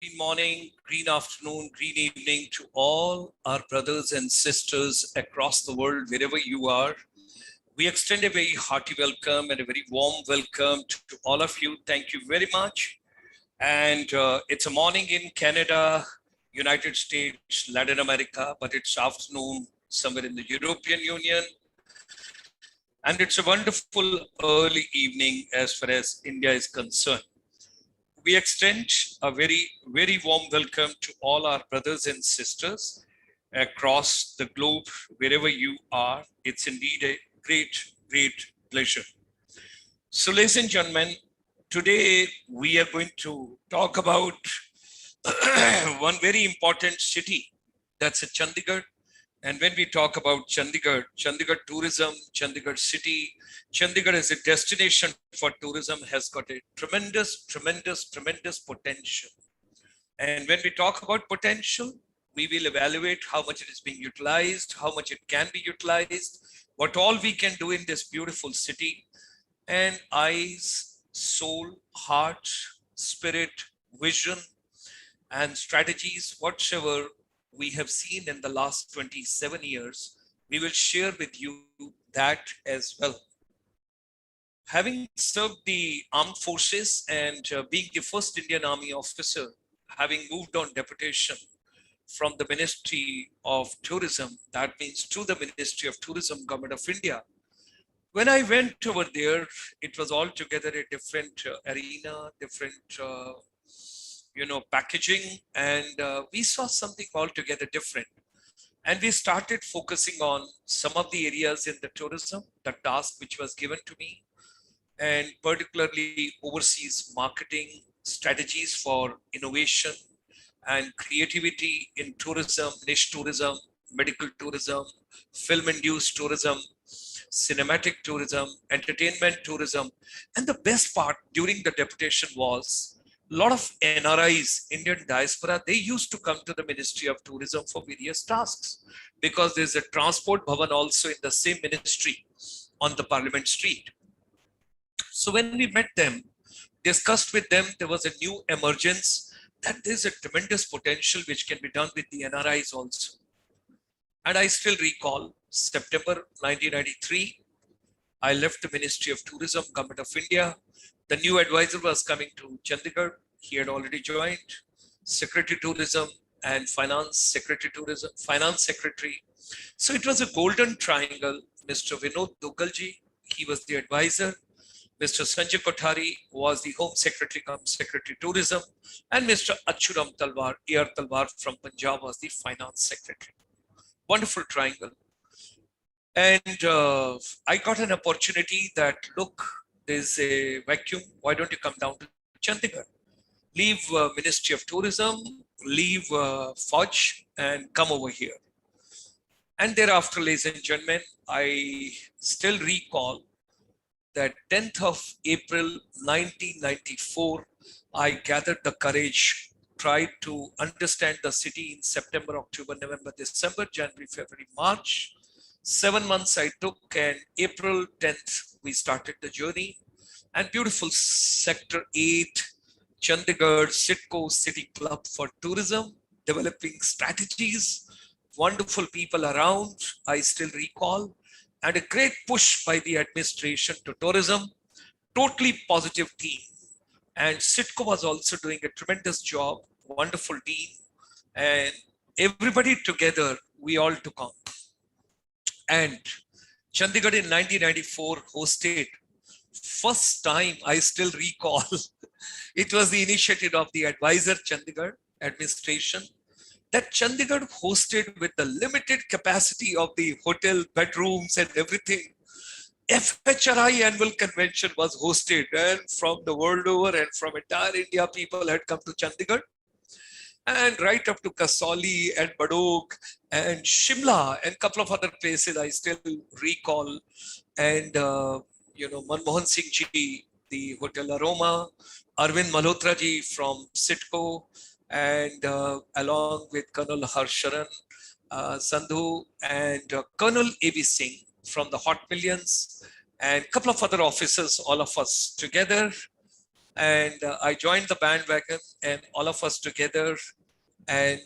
Green morning, green afternoon, green evening to all our brothers and sisters across the world, wherever you are. We extend a very hearty welcome and a very warm welcome to all of you. Thank you very much. And it's a morning in Canada, United States, Latin America, but it's afternoon somewhere in the European Union. And it's a wonderful early evening as far as India is concerned. We extend a very warm welcome to all our brothers and sisters across the globe, wherever you are. It's indeed a great pleasure. So, ladies and gentlemen, today we are going to talk about one very important city, that's Chandigarh. And when we talk about Chandigarh, Chandigarh tourism, Chandigarh city, Chandigarh as a destination for tourism has got a tremendous potential. And when we talk about potential, we will evaluate how much it is being utilized, how much it can be utilized, what all we can do in this beautiful city, and eyes, soul, heart, spirit, vision, and strategies, whatsoever we have seen in the last 27 years, we will share with you that as well. Having served the armed forces and being the first Indian Army officer, having moved on deputation from the Ministry of Tourism, that means to the Ministry of Tourism, Government of India. When I went over there, it was altogether a different arena, different packaging, and we saw something altogether different. And we started focusing on some of the areas in the tourism, the task which was given to me, and particularly overseas marketing strategies for innovation and creativity in tourism, niche tourism, medical tourism, film-induced tourism, cinematic tourism, entertainment tourism. And the best part during the deputation was a lot of NRIs, Indian diaspora, they used to come to the Ministry of Tourism for various tasks because there's a transport bhavan also in the same ministry on the Parliament Street. So when we met them, discussed with them, there was a new emergence that there's a tremendous potential which can be done with the NRIs also. And I still recall September 1993, I left the Ministry of Tourism, Government of India. The new advisor was coming to Chandigarh. He had already joined. Secretary Tourism and Finance Secretary Tourism, Finance Secretary. So it was a golden triangle. Mr. Vinod Dugalji, he was the advisor. Mr. Sanjay Kothari was the Home Secretary cum Secretary Tourism. And Mr. Achuram Talwar, A.R. Talwar from Punjab was the Finance Secretary. Wonderful triangle. And I got an opportunity that, look, there's a vacuum. Why don't you come down to Chandigarh? Leave Ministry of Tourism, leave Fudge, and come over here. And thereafter, ladies and gentlemen, I still recall that 10th of April 1994, I gathered the courage, tried to understand the city in September, October, November, December, January, February, March. 7 months I took, and April 10th, we started the journey. And beautiful Sector 8, Chandigarh Sitco City Club for Tourism, developing strategies, wonderful people around, I still recall, and a great push by the administration to tourism, totally positive team. And Sitco was also doing a tremendous job, wonderful team, and everybody together, we all took on. And Chandigarh in 1994 hosted, first time I still recall, it was the initiative of the advisor Chandigarh administration, that Chandigarh hosted with the limited capacity of the hotel bedrooms and everything. FHRI annual convention was hosted, and from the world over and from entire India, people had come to Chandigarh. And right up to Kasauli and Badok and Shimla and a couple of other places I still recall. And, Manmohan Singh ji, the Hotel Aroma, Arvind Malhotra ji from Sitco, and along with Colonel Harsharan Sandhu and Colonel A.B. Singh from the Hot Millions and a couple of other officers, all of us together. And I joined the bandwagon, and all of us together, and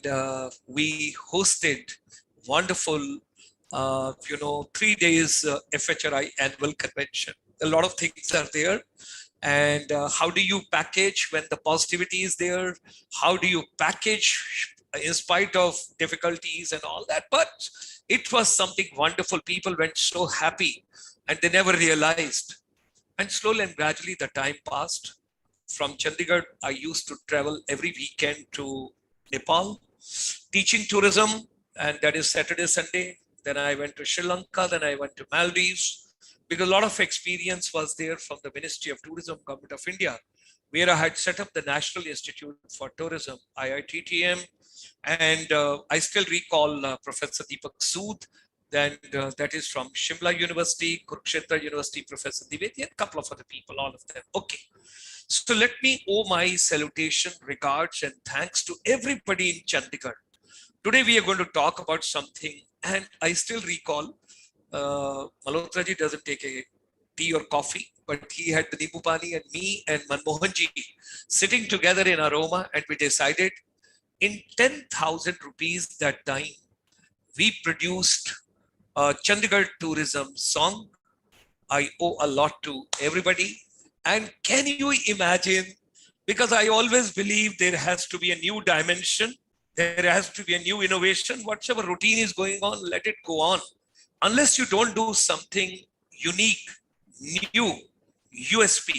we hosted wonderful, 3 days FHRI annual convention. A lot of things are there. And how do you package when the positivity is there? How do you package in spite of difficulties and all that? But it was something wonderful. People went so happy and they never realized. And slowly and gradually the time passed. From Chandigarh, I used to travel every weekend to Nepal, teaching tourism, and that is Saturday, Sunday. Then I went to Sri Lanka, then I went to Maldives, because a lot of experience was there from the Ministry of Tourism, Government of India, where I had set up the National Institute for Tourism, IITTM, and I still recall Professor Deepak Sood, and that is from Shimla University, Kurukshetra University, Professor Divedi, and a couple of other people, all of them. Okay. So let me owe my salutation, regards, and thanks to everybody in Chandigarh. Today we are going to talk about something, and I still recall Malhotra ji doesn't take a tea or coffee, but he had the Nimbu Pani, and me and Manmohan ji sitting together in Aroma, and we decided in 10,000 rupees that time, we produced a Chandigarh tourism song. I owe a lot to everybody. And can you imagine, because I always believe there has to be a new dimension, there has to be a new innovation, whatever routine is going on, let it go on. Unless you don't do something unique, new, USP.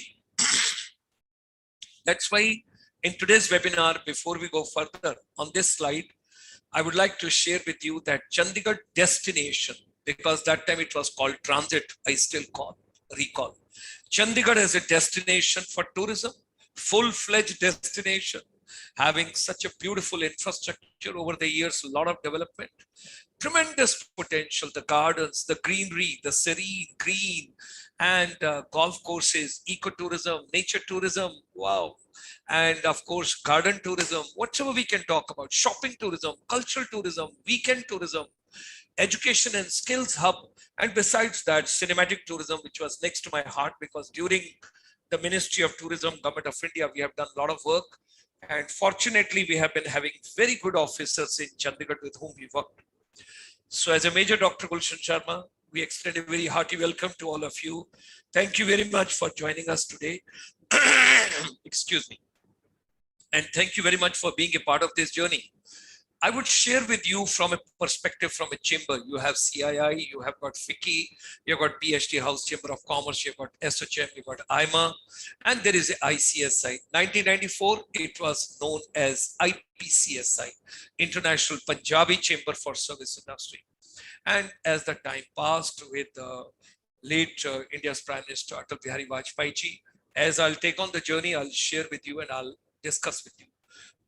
That's why in today's webinar, before we go further on this slide, I would like to share with you that Chandigarh destination, because that time it was called transit, I still recall. Chandigarh is a destination for tourism, full-fledged destination, having such a beautiful infrastructure over the years, a lot of development, tremendous potential, the gardens, the greenery, the serene green, and golf courses, ecotourism, nature tourism, wow. And of course, garden tourism, whatever we can talk about, shopping tourism, cultural tourism, weekend tourism, education and skills hub, and besides that, cinematic tourism, which was next to my heart, because during the Ministry of Tourism, Government of India, we have done a lot of work, and fortunately we have been having very good officers in Chandigarh with whom we worked. So as a Major Dr. Gulshan Sharma, we extend a very hearty welcome to all of you. Thank you very much for joining us today. Excuse me. And thank you very much for being a part of this journey. I would share with you from a perspective from a chamber. You have CII, you have got FICCI, you've got PhD House Chamber of Commerce, you've got SHM, you've got IMA, and there is a ICSI. 1994, it was known as IPCSI, International Punjabi Chamber for Service Industry. And as the time passed with the late India's Prime Minister Atal Bihari Vajpayee ji, as I'll take on the journey, I'll share with you and I'll discuss with you.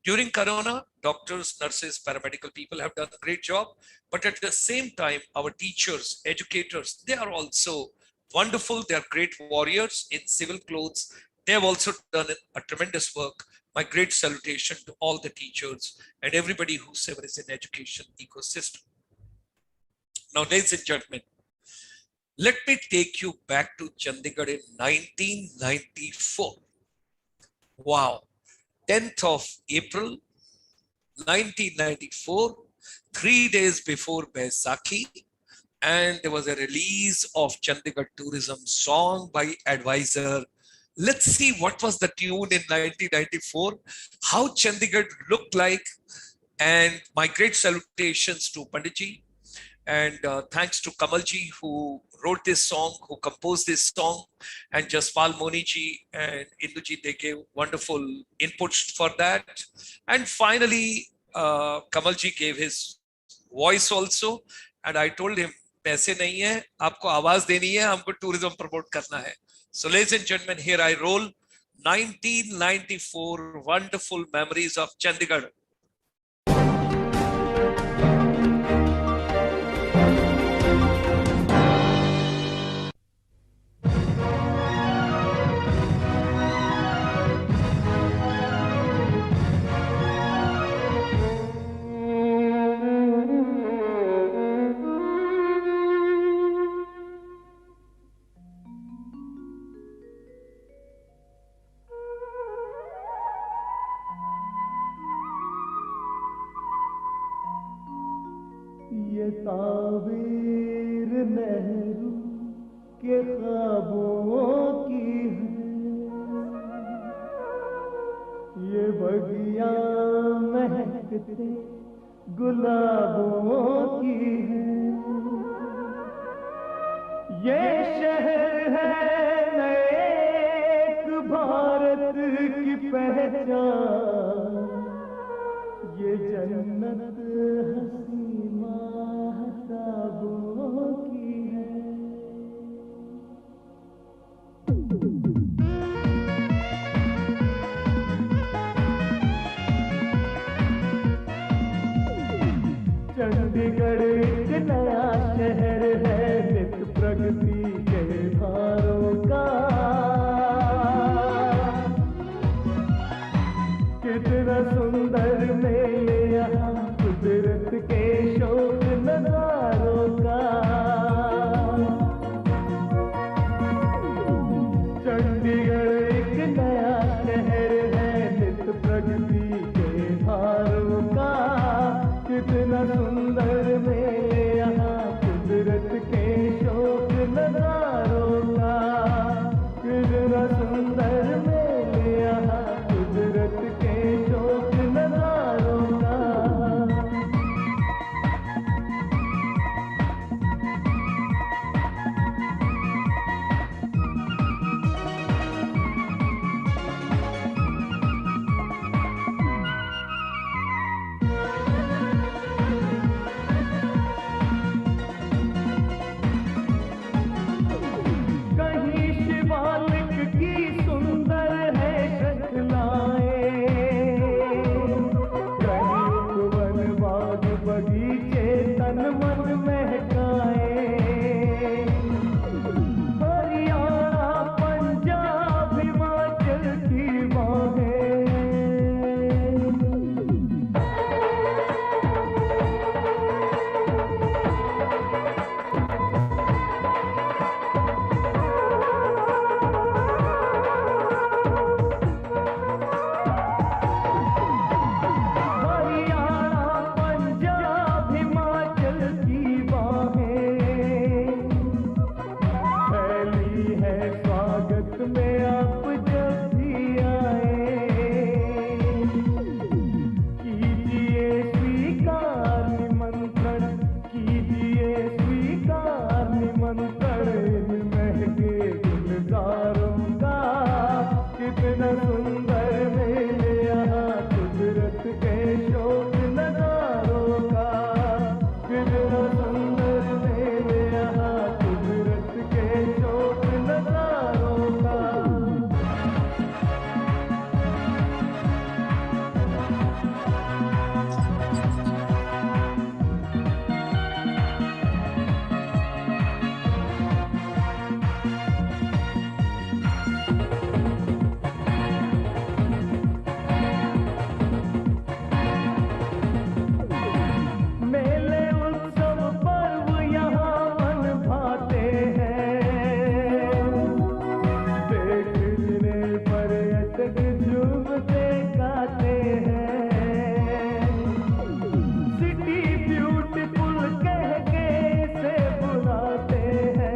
During Corona, doctors, nurses, paramedical people have done a great job. But at the same time, our teachers, educators, they are also wonderful. They are great warriors in civil clothes. They have also done a tremendous work. My great salutation to all the teachers and everybody whosoever is in education ecosystem. Now, ladies and gentlemen, let me take you back to Chandigarh in 1994. Wow. 10th of April, 1994, 3 days before Baisakhi, and there was a release of Chandigarh tourism song by Advisor. Let's see what was the tune in 1994, how Chandigarh looked like, and my great salutations to Panditji, and thanks to Kamalji who wrote this song, who composed this song, and Jaspal Moniji and Induji, they gave wonderful inputs for that. And finally, Kamalji gave his voice also, and I told him, पैसे नहीं है, आपको आवाज देनी है, हमको tourism promote करना है. So ladies and gentlemen, here I roll 1994 wonderful memories of Chandigarh. ये ताबीर नेहरू के ख्वाबों की है, ये बगिया महकते गुलाबों की है, ये शहर है एक भारत की पहचान, ये जन्नत हसी महताबों की है। चंडीगढ़ एक नया शहर है, नित प्रगति के भारों का, कितना सुंदर मेले यहाँ कुदरत के शोक नजारों का। चंडीगढ़ एक नया शहर है, नित प्रगति के भारों का, कितना सुंदर मेले यहाँ कुदरत के शोक नजारों का, कितना सुंदर मेले यहाँ कुदरत के शोक नजारों का। कहीं शिवालिक की सुंदर है शक्लाएं, कहीं उपवन बाग बगीचे तन मन महकाए, हरियाणा पंजाब हिमाचल की बाहें, हरियाणा पंजाब हिमाचल की बाहें फैली है स्वागत में आप जब भी आए, कीजिए स्वीकार निमंत्रण, कीजिए स्वीकार निमंत्रण इन महके गुलजारों का, कितना सुंदर मेले यहाँ कुदरत के शोक नजारों का, कितना सुंदर मेले यहाँ कुदरत के शोक नजारों का। मेले उत्सव पर्व यहाँ मन भाते हैं, देख जिन्हें पर्यटक झूमते गाते हैं, सिटी ब्यूटीफुल कह के इसे बुलाते हैं।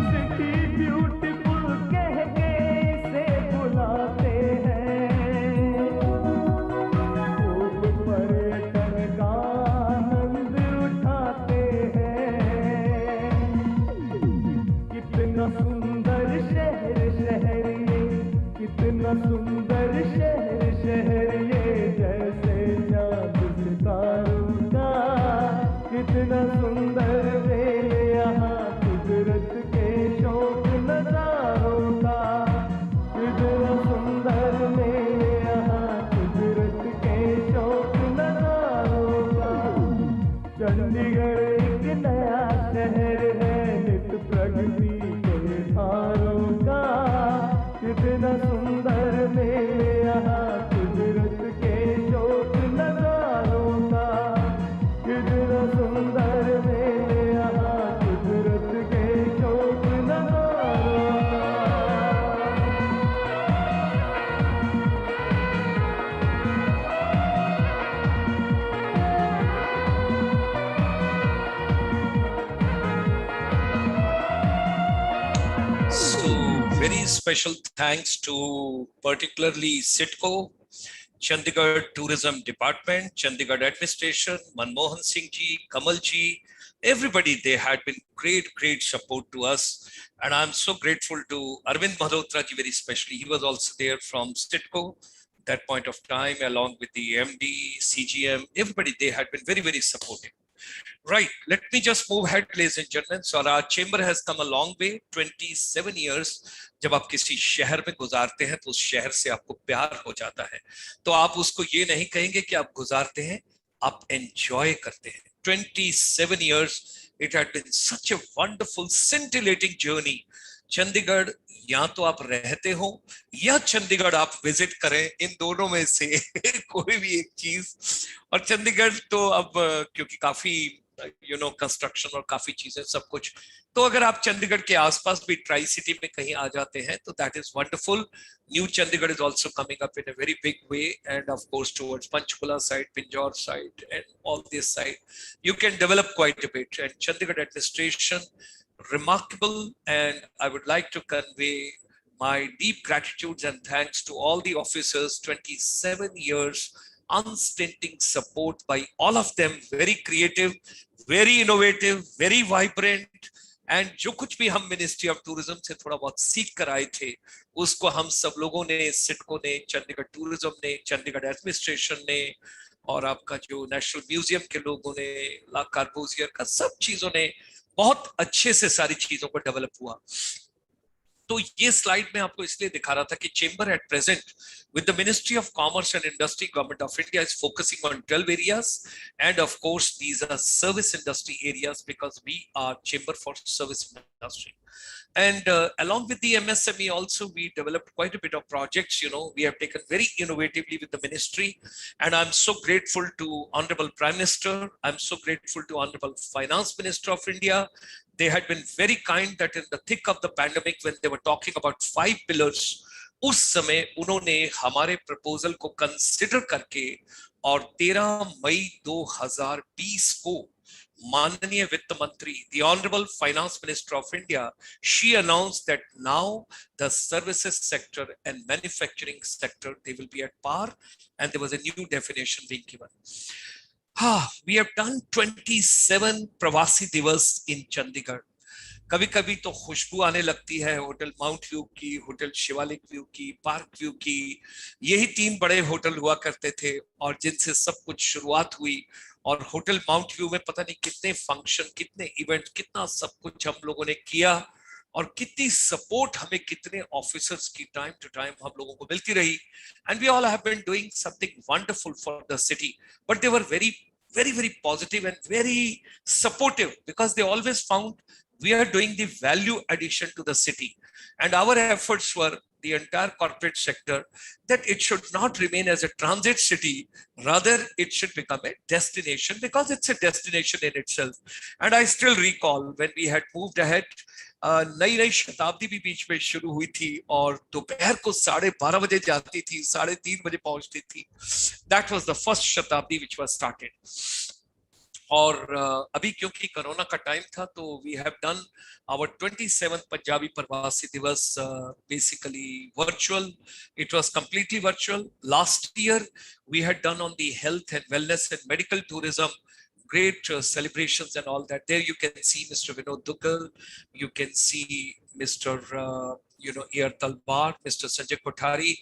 सिटी ब्यूटीफुल कह के इसे बुलाते हैं, खूब पर्यटन का आनंद उठाते हैं, कितना सुंदर शहर शहर ये, कितना सुंदर शहर शहर ये, जैसे चाँद सितारों का, कितना सुंदर मेले यहाँ कुदरत के शोक नजारों का, कितना सुंदर मेले यहाँ कुदरत के शोक नजारों का। चंडीगढ़ एक नया शहर है, नित प्रगति के धारों का, कितना सुंदर मेले यहाँ कुदरत के शोक नजारों का, very special thanks to particularly Sitco, Chandigarh Tourism Department, Chandigarh Administration, Manmohan Singh ji, Kamal ji, everybody. They had been great support to us. And I'm so grateful to Arvind Malhotra ji very specially. He was also there from Sitco that point of time, along with the MD, CGM, everybody. They had been very supportive. Right, let me just move ahead, ladies and gentlemen. So our chamber has come a long way, 27 years. जब आप किसी शहर में गुजारते हैं तो उस शहर से आपको प्यार हो जाता है, तो आप उसको ये नहीं कहेंगे कि आप गुजारते हैं, आप एंजॉय करते हैं. 27 years, it had been such a wonderful, scintillating journey. Chandigarh या तो आप रहते हो या चंडीगढ़ आप विजिट करें, इन दोनों में से कोई भी एक चीज. और चंडीगढ़ तो अब क्योंकि काफी कंस्ट्रक्शन और काफी चीजें सब कुछ, तो अगर आप चंडीगढ़ के आसपास भी ट्राई सिटी में कहीं आ जाते हैं तो that is wonderful. New Chandigarh is also coming up in a very big way, end of course towards Panchkula side, Pinjore side, and all this side you can develop quite a bit. And Chandigarh administration, remarkable, and I would like to convey my deep gratitude and thanks to all the officers. 27 years unstinting support by all of them, very creative, very innovative, very vibrant. And जो कुछ भी हम ministry of tourism से थोड़ा बहुत सीख कर आए थे, उसको हम सब लोगों ने, सिटको ने, चंडीगढ़ टूरिज्म ने, चंडीगढ़ एडमिनिस्ट्रेशन ने, और आपका जो नेशनल म्यूजियम के लोगों ने, ला कार्बोजियर का, सब चीजों ने बहुत अच्छे से सारी चीजों को डेवलप हुआ. तो ये स्लाइड में आपको इसलिए दिखा रहा था कि chamber at present with the Ministry of Commerce and Industry, Government of India is focusing on 12 areas, and of course these are service industry areas because we are chamber for service industry. And along with the MSME also, we developed quite a bit of projects. We have taken very innovatively with the ministry, and I'm so grateful to Honorable Prime Minister. I'm so grateful to Honorable Finance Minister of India. They had been very kind that in the thick of the pandemic, when they were talking about 5 pillars, उस समय उन्होंने हमारे proposal को consider करके और 13 मई 2020 को माननीय वित्त मंत्री, the Honorable Finance Minister of India, she announced that now the services sector and manufacturing sector, they will be at par, and there was a new definition being given. We have done 27 प्रवासी दिवस in Chandigarh. कभी कभी तो खुशबू आने लगती है hotel mount view की, hotel Shivalik view की, पार्क व्यू की. यही 3 बड़े होटल हुआ करते थे और जिनसे सब कुछ शुरुआत हुई. और होटल माउंट व्यू में पता नहीं कितने फंक्शन, कितने इवेंट, कितना सब कुछ हम लोगों ने किया, और कितनी सपोर्ट हमें कितने ऑफिसर्स की टाइम टू टाइम हम लोगों को मिलती रही. And we all have been doing something wonderful for the city, but they were very positive and very supportive because they always found we are doing the value addition to the city. And our efforts were, the entire corporate sector, that it should not remain as a transit city, rather it should become a destination, because it's a destination in itself. And I still recall when we had moved ahead, नई शताब्दी भी बीच में शुरू हुई थी और दोपहर को 12:30 बजे जाती थी, 3:30 बजे पहुंचती थी. That was the first शताब्दी which was started. और अभी क्योंकि कोरोना का टाइम था तो we have done our 27th Punjabi Pravasi Divas basically virtual. It was completely virtual. Last year we had done on the health and wellness and medical tourism, great celebrations and all that. There you can see Mr. Vinod Duggal, you can see Mr. Air Talbar, Mr. Sanjay Kothari,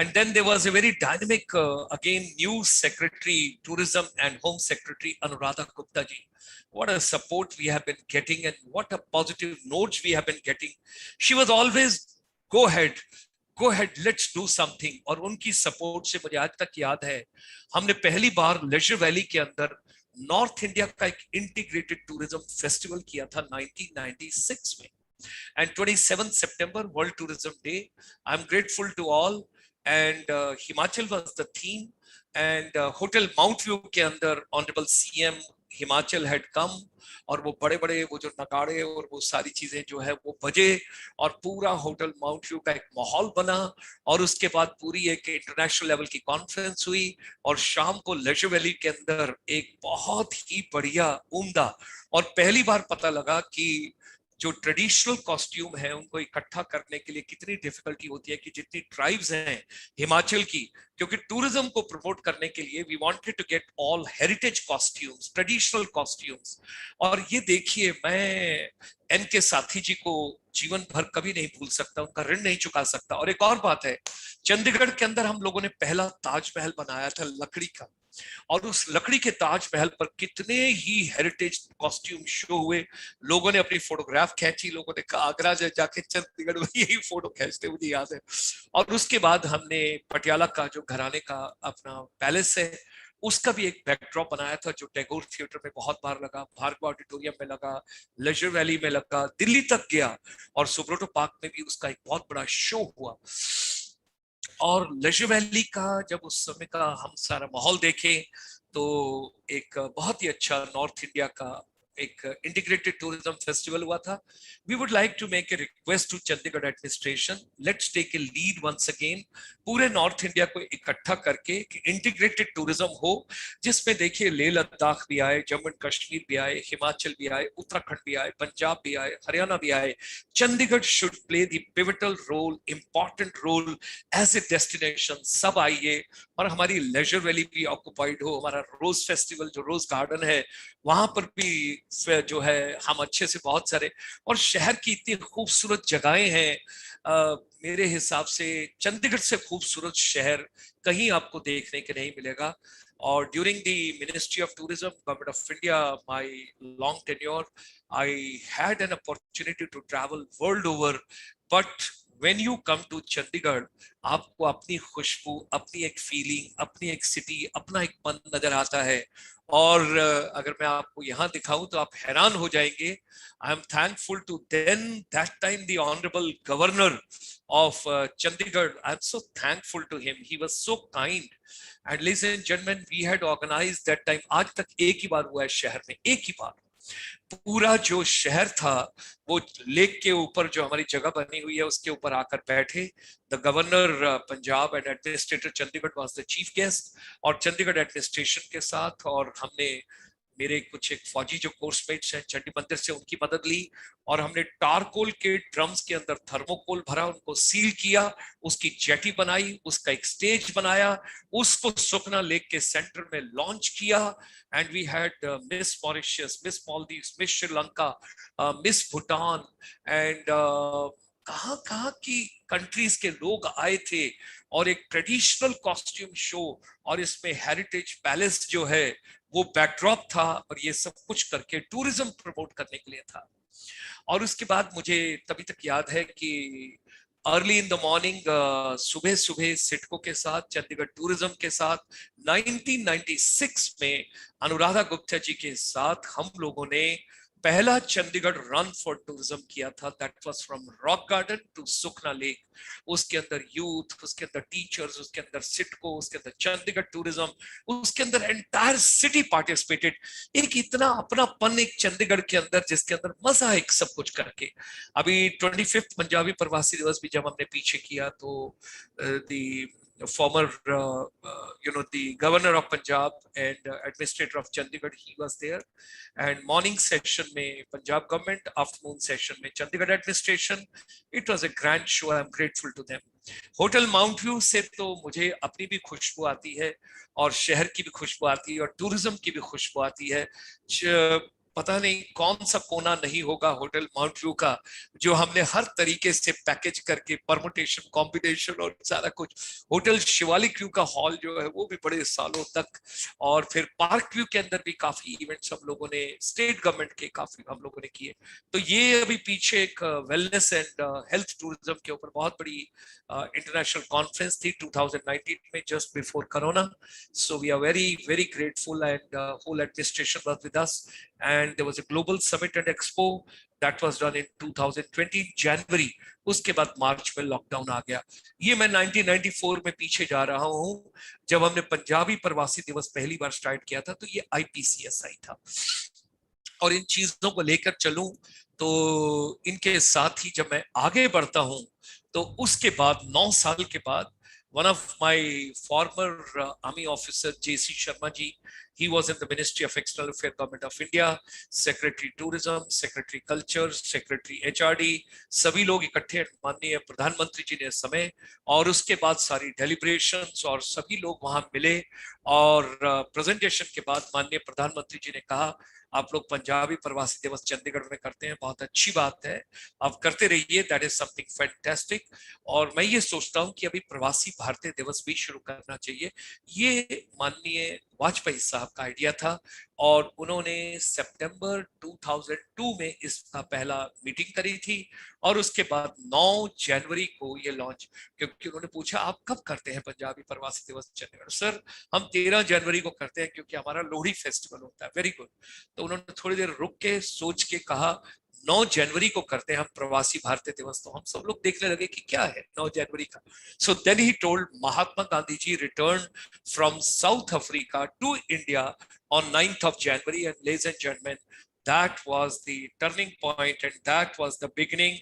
and then there was a very dynamic again new secretary tourism and home secretary Anuradha Gupta ji. What a support we have been getting and what a positive notes we have been getting. She was always go ahead, let's do something. और उनकी support से मुझे आज तक याद है, हमने पहली बार लेजर वैली के अंदर नॉर्थ इंडिया का एक इंटीग्रेटेड टूरिज्म फेस्टिवल किया था 1996 में. And 27th September, World Tourism Day. I'm grateful to all. And Himachal was the theme. And Hotel Mount View के अंदर Honorable CM Himachal had come, और वो बड़े बड़े वो जो नगाड़े और वो सारी चीजें जो है वो बजे, और पूरा होटल माउंट व्यू का एक माहौल बना. और उसके बाद पूरी एक इंटरनेशनल लेवल की कॉन्फ्रेंस हुई, और शाम को लेजर वैली के अंदर एक बहुत ही बढ़िया उम्दा, और पहली बार पता लगा कि जो ट्रेडिशनल कॉस्ट्यूम है उनको इकट्ठा करने के लिए कितनी डिफिकल्टी होती है कि जितनी ट्राइब्स हैं हिमाचल की, क्योंकि टूरिज्म को प्रमोट करने के लिए we wanted to get all heritage costumes, traditional costumes. और ये देखिए, मैं एन के साथी जी को जीवन भर कभी नहीं भूल सकता, उनका ऋण नहीं चुका सकता। और एक और बात है, चंडीगढ़ के अंदर हम लोगों ने पहला ताजमहल बनाया था लकड़ी का, और उस लकड़ी के ताजमहल पर कितने ही हेरिटेज कॉस्ट्यूम शो हुए। लोगों ने अपनी फोटोग्राफ खींची, लोगों ने कहा आगरा जाके चंडीगढ़ में यही फोटो खींचते, मुझे याद है। और उसके बाद हमने पटियाला का जो घराने का अपना पैलेस है, उसका भी एक बैकड्रॉप बनाया था, जो टैगोर थिएटर में बहुत बार लगा, भार्गव ऑडिटोरियम में लगा, लेजर वैली में लगा, दिल्ली तक गया, और सुब्रोटो पार्क में भी उसका एक बहुत बड़ा शो हुआ। और लेजर वैली का जब उस समय का हम सारा माहौल देखें, तो एक बहुत ही अच्छा नॉर्थ इंडिया का एक इंटीग्रेटेड टूरिज्म फेस्टिवल हुआ था। We would like to make a request to Chandigarh administration, let's take a lead once again, पूरे नॉर्थ इंडिया को इकट्ठा करके कि इंटीग्रेटेड टूरिज्म हो, जिसमें देखिए लेह लद्दाख भी आए, जम्मू एंड कश्मीर भी आए, हिमाचल भी आए, उत्तराखंड भी आए, पंजाब भी आए, हरियाणा भी आए। Chandigarh should play the pivotal role, important role as a destination. सब आइए, और हमारी लेजर वैली भी ऑक्युपाइड हो, हमारा रोज फेस्टिवल जो रोज गार्डन है वहां पर भी जो है हम अच्छे से बहुत सारे, और शहर की इतनी खूबसूरत जगहें हैं। मेरे हिसाब से चंडीगढ़ से खूबसूरत शहर कहीं आपको देखने के नहीं मिलेगा। और during the ministry of tourism, government of India, my long tenure, I had an opportunity to travel world over, but when you come to Chandigarh, आपको अपनी खुशबू, अपनी एक फीलिंग, अपनी एक सिटी, अपना एक मन नजर आता है। और अगर मैं आपको यहाँ दिखाऊं तो आप हैरान हो जाएंगे। I am thankful to then that time the honourable governor of Chandigarh, I am so thankful to him, he was so kind. And ladies and gentleman, we had organised that time, आज तक एक ही बार हुआ है शहर में, एक ही बार, पूरा जो शहर था वो लेक के ऊपर जो हमारी जगह बनी हुई है उसके ऊपर आकर बैठे। The governor Punjab and administrator Chandigarh was the chief guest, और चंडीगढ़ एडमिनिस्ट्रेशन के साथ, और हमने मेरे कुछ एक फौजी जो कोर्समेट्स हैं चंडी मंदिर से, उनकी मदद ली, और हमने टारकोल के ड्रम्स के अंदर थर्मोकोल भरा, उनको सील किया, उसकी जेटी बनाई, उसका एक स्टेज बनाया, उसको सुखना लेक के सेंटर में लॉन्च किया। And we had miss Mauritius, miss Maldives, miss Sri Lanka, miss Bhutan, and कहाँ कहाँ की कंट्रीज के लोग आए थे, और एक ट्रेडिशनल कॉस्ट्यूम शो, और इसमें हेरिटेज पैलेस जो है वो बैकड्रॉप था, और ये सब कुछ करके टूरिज्म प्रमोट करने के लिए था। और उसके बाद मुझे तभी तक याद है कि अर्ली इन द मॉर्निंग, सुबह सुबह सिडको के साथ, चंडीगढ़ टूरिज्म के साथ, 1996 में अनुराधा गुप्ता जी के साथ हम लोगों ने पहला चंडीगढ़ रन फॉर टूरिज्म किया था। That was from rock garden to Sukhna lake. उसके अंदर यूथ, उसके अंदर टीचर्स, उसके अंदर सिडको, उसके अंदर चंडीगढ़ टूरिज्म, उसके अंदर एंटायर सिटी पार्टिसिपेटेड। एक इतना अपनापन एक चंडीगढ़ के अंदर, जिसके अंदर मजा एक सब कुछ करके। अभी 25th पंजाबी प्रवासी दिवस भी जब हमने पीछे किया, तो दी former the governor of Punjab and administrator of Chandigarh, he was there, and morning session में Punjab government, afternoon session में Chandigarh administration. It was a grand show. I am grateful to them. Hotel mount view से तो मुझे अपनी भी खुशबू आती है, और शहर की भी खुशबू आती है, और टूरिज्म की भी खुशबू आती है। पता नहीं कौन सा कोना नहीं होगा होटल माउंट व्यू का, जो हमने हर तरीके से पैकेज करके, परमुटेशन, कॉम्बिनेशन और सारा कुछ। होटल शिवालिक व्यू का हॉल जो है वो भी बड़े सालों तक, और फिर पार्क व्यू के अंदर भी काफी इवेंट्स हम लोगों ने, स्टेट गवर्नमेंट के काफी हम लोगों ने किए। तो ये अभी पीछे एक वेलनेस एंड हेल्थ टूरिज्म के ऊपर बहुत बड़ी इंटरनेशनल कॉन्फ्रेंस थी 2019 में, just before corona. So we are very very grateful, and whole administration was with us, and there was a global summit and expo that was done in 2020 January. उसके बाद मार्च में lockdown आ गया। ये मैं 1994 में पीछे जा रहा हूँ, जब हमने पंजाबी प्रवासी दिवस पहली बार स्टार्ट किया था, तो ये IPCSI था। और इन चीजों को लेकर चलूं तो इनके साथ ही जब मैं आगे बढ़ता हूं, तो उसके बाद 9 साल के बाद one of my former army officer JC Sharma ji, He was in the Ministry of External Affairs, Government of India, Secretary Tourism, Secretary Culture, Secretary HRD, सभी लोग इकट्ठे माननीय प्रधानमंत्री जी ने समय, और उसके बाद सारी डेलिब्रेशंस और सभी लोग वहां मिले, और प्रेजेंटेशन के बाद माननीय प्रधानमंत्री जी ने कहा आप लोग पंजाबी प्रवासी दिवस चंडीगढ़ में करते हैं, बहुत अच्छी बात है, आप करते रहिए, दैट इज समथिंग फैंटास्टिक। और मैं ये सोचता हूं कि अभी प्रवासी भारतीय दिवस भी शुरू करना चाहिए। ये माननीय वाजपेयी साहब का आइडिया था, और उन्होंने सितंबर 2002 में इसका पहला मीटिंग करी थी, और उसके बाद 9 जनवरी को ये लॉन्च, क्योंकि उन्होंने पूछा आप कब करते हैं पंजाबी प्रवासी दिवस चंडीगढ़? सर हम 13 जनवरी को करते हैं क्योंकि हमारा लोहड़ी फेस्टिवल होता है। Very good. तो उन्होंने थोड़ी देर रुक के सोच के कहा 9 जनवरी को करते हैं हम प्रवासी भारतीय दिवस। तो हम सब लोग देखने लगे कि क्या है 9 जनवरी का। So then he told Mahatma Gandhi ji return from South Africa to India on 9th of January, and ladies and gentlemen, that was the turning point, and that was the beginning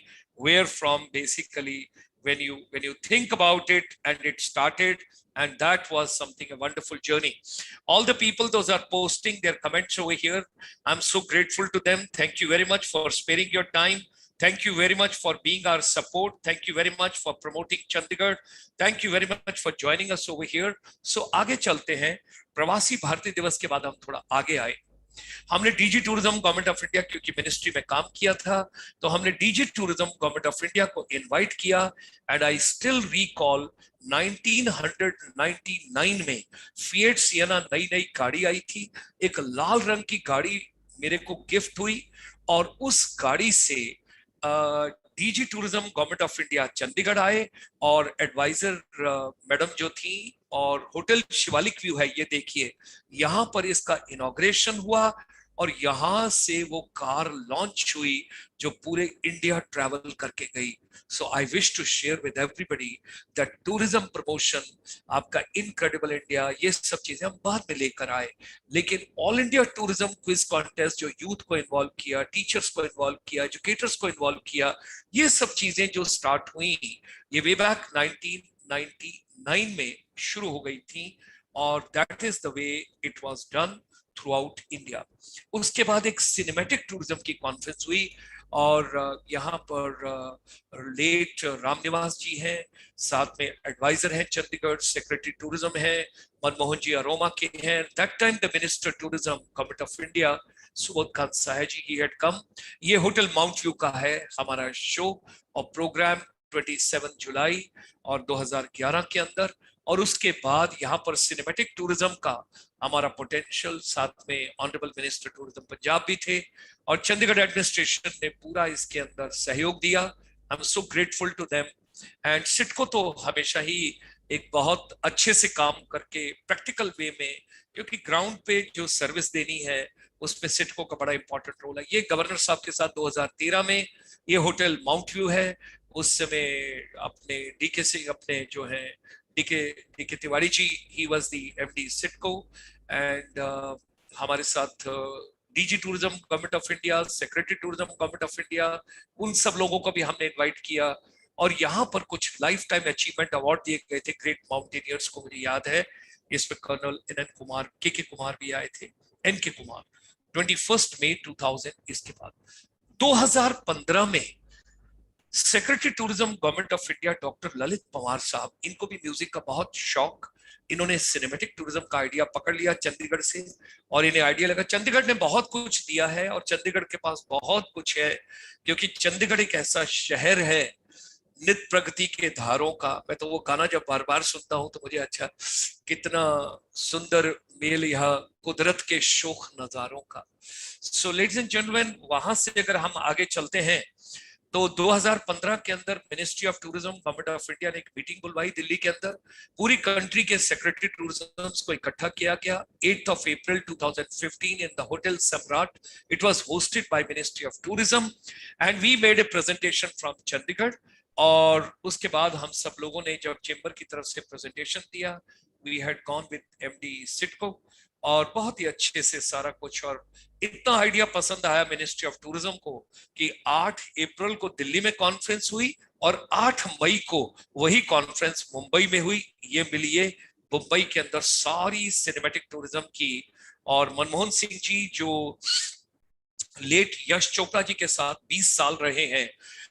where from basically when you think about it, and it started, and that was something, a wonderful journey. All the people those are posting their comments over here, I'm so grateful to them. Thank you very much for sparing your time. Thank you very much for being our support. Thank you very much for promoting Chandigarh. Thank you very much for joining us over here. So आगे चलते हैं। प्रवासी भारतीय दिवस के बाद हम थोड़ा आगे आए। हमने DG tourism government of India, क्योंकि मिनिस्ट्री में काम किया था, तो हमने DG tourism government of India को इनवाइट किया। एंड आई स्टिल रिकॉल 1999 में फिएट सिएना नई नई गाड़ी आई थी, एक लाल रंग की गाड़ी मेरे को गिफ्ट हुई, और उस गाड़ी से DG tourism government of India Chandigarh आए, और एडवाइजर मैडम जो थी, और होटल शिवालिक व्यू है, ये देखिए यहां पर इसका इनॉग्रेशन हुआ, और यहां से वो कार लॉन्च हुई जो पूरे इंडिया ट्रैवल करके गई। So I wish to share with everybody that tourism promotion, आपका इनक्रेडिबल इंडिया, ये सब चीजें हम बाद में लेकर आए, लेकिन all India tourism quiz contest जो यूथ को इन्वॉल्व किया, टीचर्स को इन्वॉल्व किया, एजुकेटर्स को इन्वॉल्व किया, ये सब चीजें जो स्टार्ट हुई, ये वे बैक 1999 में शुरू हो गई थी, और that is the way it was done through out India. उसके बाद एक सिनेमैटिक टूरिज्म की कॉन्फ्रेंस हुई, और यहाँ पर लेट रामनिवास जी हैं, साथ में एडवाइजर हैं चंडीगढ़, सेक्रेटरी टूरिज्म है मनमोहन जी अरोमा के हैं, that time the minister tourism government of India Subodh Kant Saha ji, he had come. ये होटल माउंट व्यू का है हमारा शो और प्रोग्राम 27 जुलाई और 2011 के अंदर। और उसके बाद यहाँ पर सिनेमैटिक टूरिज्म का हमारा पोटेंशियल, साथ में ऑनरेबल मिनिस्टर टूरिज्म पंजाब भी थे, और चंडीगढ़ एडमिनिस्ट्रेशन ने पूरा इसके अंदर सहयोग दिया। I am so grateful to them. And CITCO तो हमेशा ही एक बहुत अच्छे से काम करके प्रैक्टिकल वे में, क्योंकि ग्राउंड पे जो सर्विस देनी है उसमें सिटको का बड़ा इंपॉर्टेंट रोल है। ये गवर्नर साहब के साथ 2013 में ये होटल माउंट व्यू है, उस समय अपने डीके से अपने जो है DK Tiwari ji, he was the MD CITCO, and हमारे साथ DG tourism government of India, secretary tourism government of India, उन सब लोगों को भी हमने इनवाइट किया। और यहाँ पर कुछ लाइफ टाइम अचीवमेंट अवार्ड दिए गए थे ग्रेट माउंटेनियर्स को, मुझे याद है इसमें कर्नल एन कुमार, के कुमार भी आए थे, एन के कुमार, 21 मई 2000। इसके बाद 2015 में secretary tourism government of India doctor Lalit Pawar साहब, इनको भी म्यूजिक का बहुत शौक, इन्होंने सिनेमैटिक टूरिज्म का आइडिया पकड़ लिया चंडीगढ़ से, और इन्हें आइडिया लगा चंडीगढ़ ने बहुत कुछ दिया है और चंडीगढ़ के पास बहुत कुछ है, क्योंकि चंडीगढ़ एक ऐसा शहर है नित प्रगति के धारों का। मैं तो वो गाना जब बार बार सुनता हूं तो मुझे अच्छा, कितना सुंदर मेल यह कुदरत के शोख नजारों का। सो लेडीज एंड जेंटलमैन, वहां से अगर हम आगे चलते हैं तो 2015 के अंदर ministry of tourism government of India ने एक मीटिंग बुलवाई दिल्ली के अंदर, पूरी कंट्री के सेक्रेटरी टूरिज्म को इकट्ठा किया गया 8th of April 2015 in the Hotel Samrat. It was hosted by Ministry of Tourism and we made a presentation from Chandigarh. और उसके बाद हम सब लोगों ने जब चेंबर की तरफ से प्रेजेंटेशन दिया, we had gone with MD CIDCO, और बहुत ही अच्छे से सारा कुछ, और इतना आइडिया पसंद आया मिनिस्ट्री ऑफ टूरिज्म को कि 8 अप्रैल को दिल्ली में कॉन्फ्रेंस हुई और 8 मई को वही कॉन्फ्रेंस मुंबई में हुई। ये मिलिए मुंबई के अंदर सारी सिनेमैटिक टूरिज्म की और मनमोहन सिंह जी जो लेट यश चोपड़ा जी के साथ 20 साल रहे हैं,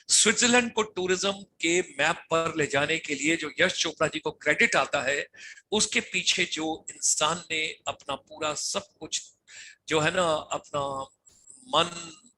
स्विट्जरलैंड को टूरिज्म के मैप पर ले जाने के लिए जो यश चोपड़ा जी को क्रेडिट आता है, उसके पीछे जो इंसान ने अपना पूरा सब कुछ जो है ना, अपना मन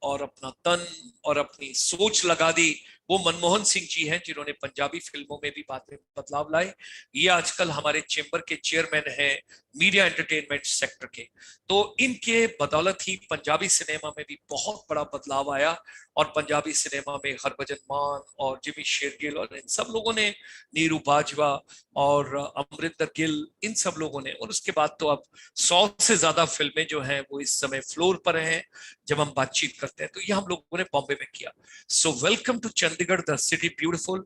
और अपना तन और अपनी सोच लगा दी, वो मनमोहन सिंह जी हैं, जिन्होंने पंजाबी फिल्मों में भी बाद में बदलाव लाए। ये आजकल हमारे चेंबर के चेयरमैन हैं मीडिया एंटरटेनमेंट सेक्टर के। तो इनके बदौलत ही पंजाबी सिनेमा में भी बहुत बड़ा बदलाव आया, और पंजाबी सिनेमा में हरभजन मान और जिमी शेरगिल और इन सब लोगों ने, नीरू बाजवा और अमरिंदर गिल, इन सब लोगों ने। और उसके बाद तो अब 100 से ज्यादा फिल्में जो हैं वो इस समय फ्लोर पर हैं जब हम बातचीत करते हैं। तो ये हम लोगों ने बॉम्बे में किया। So welcome to Chandigarh, the city beautiful.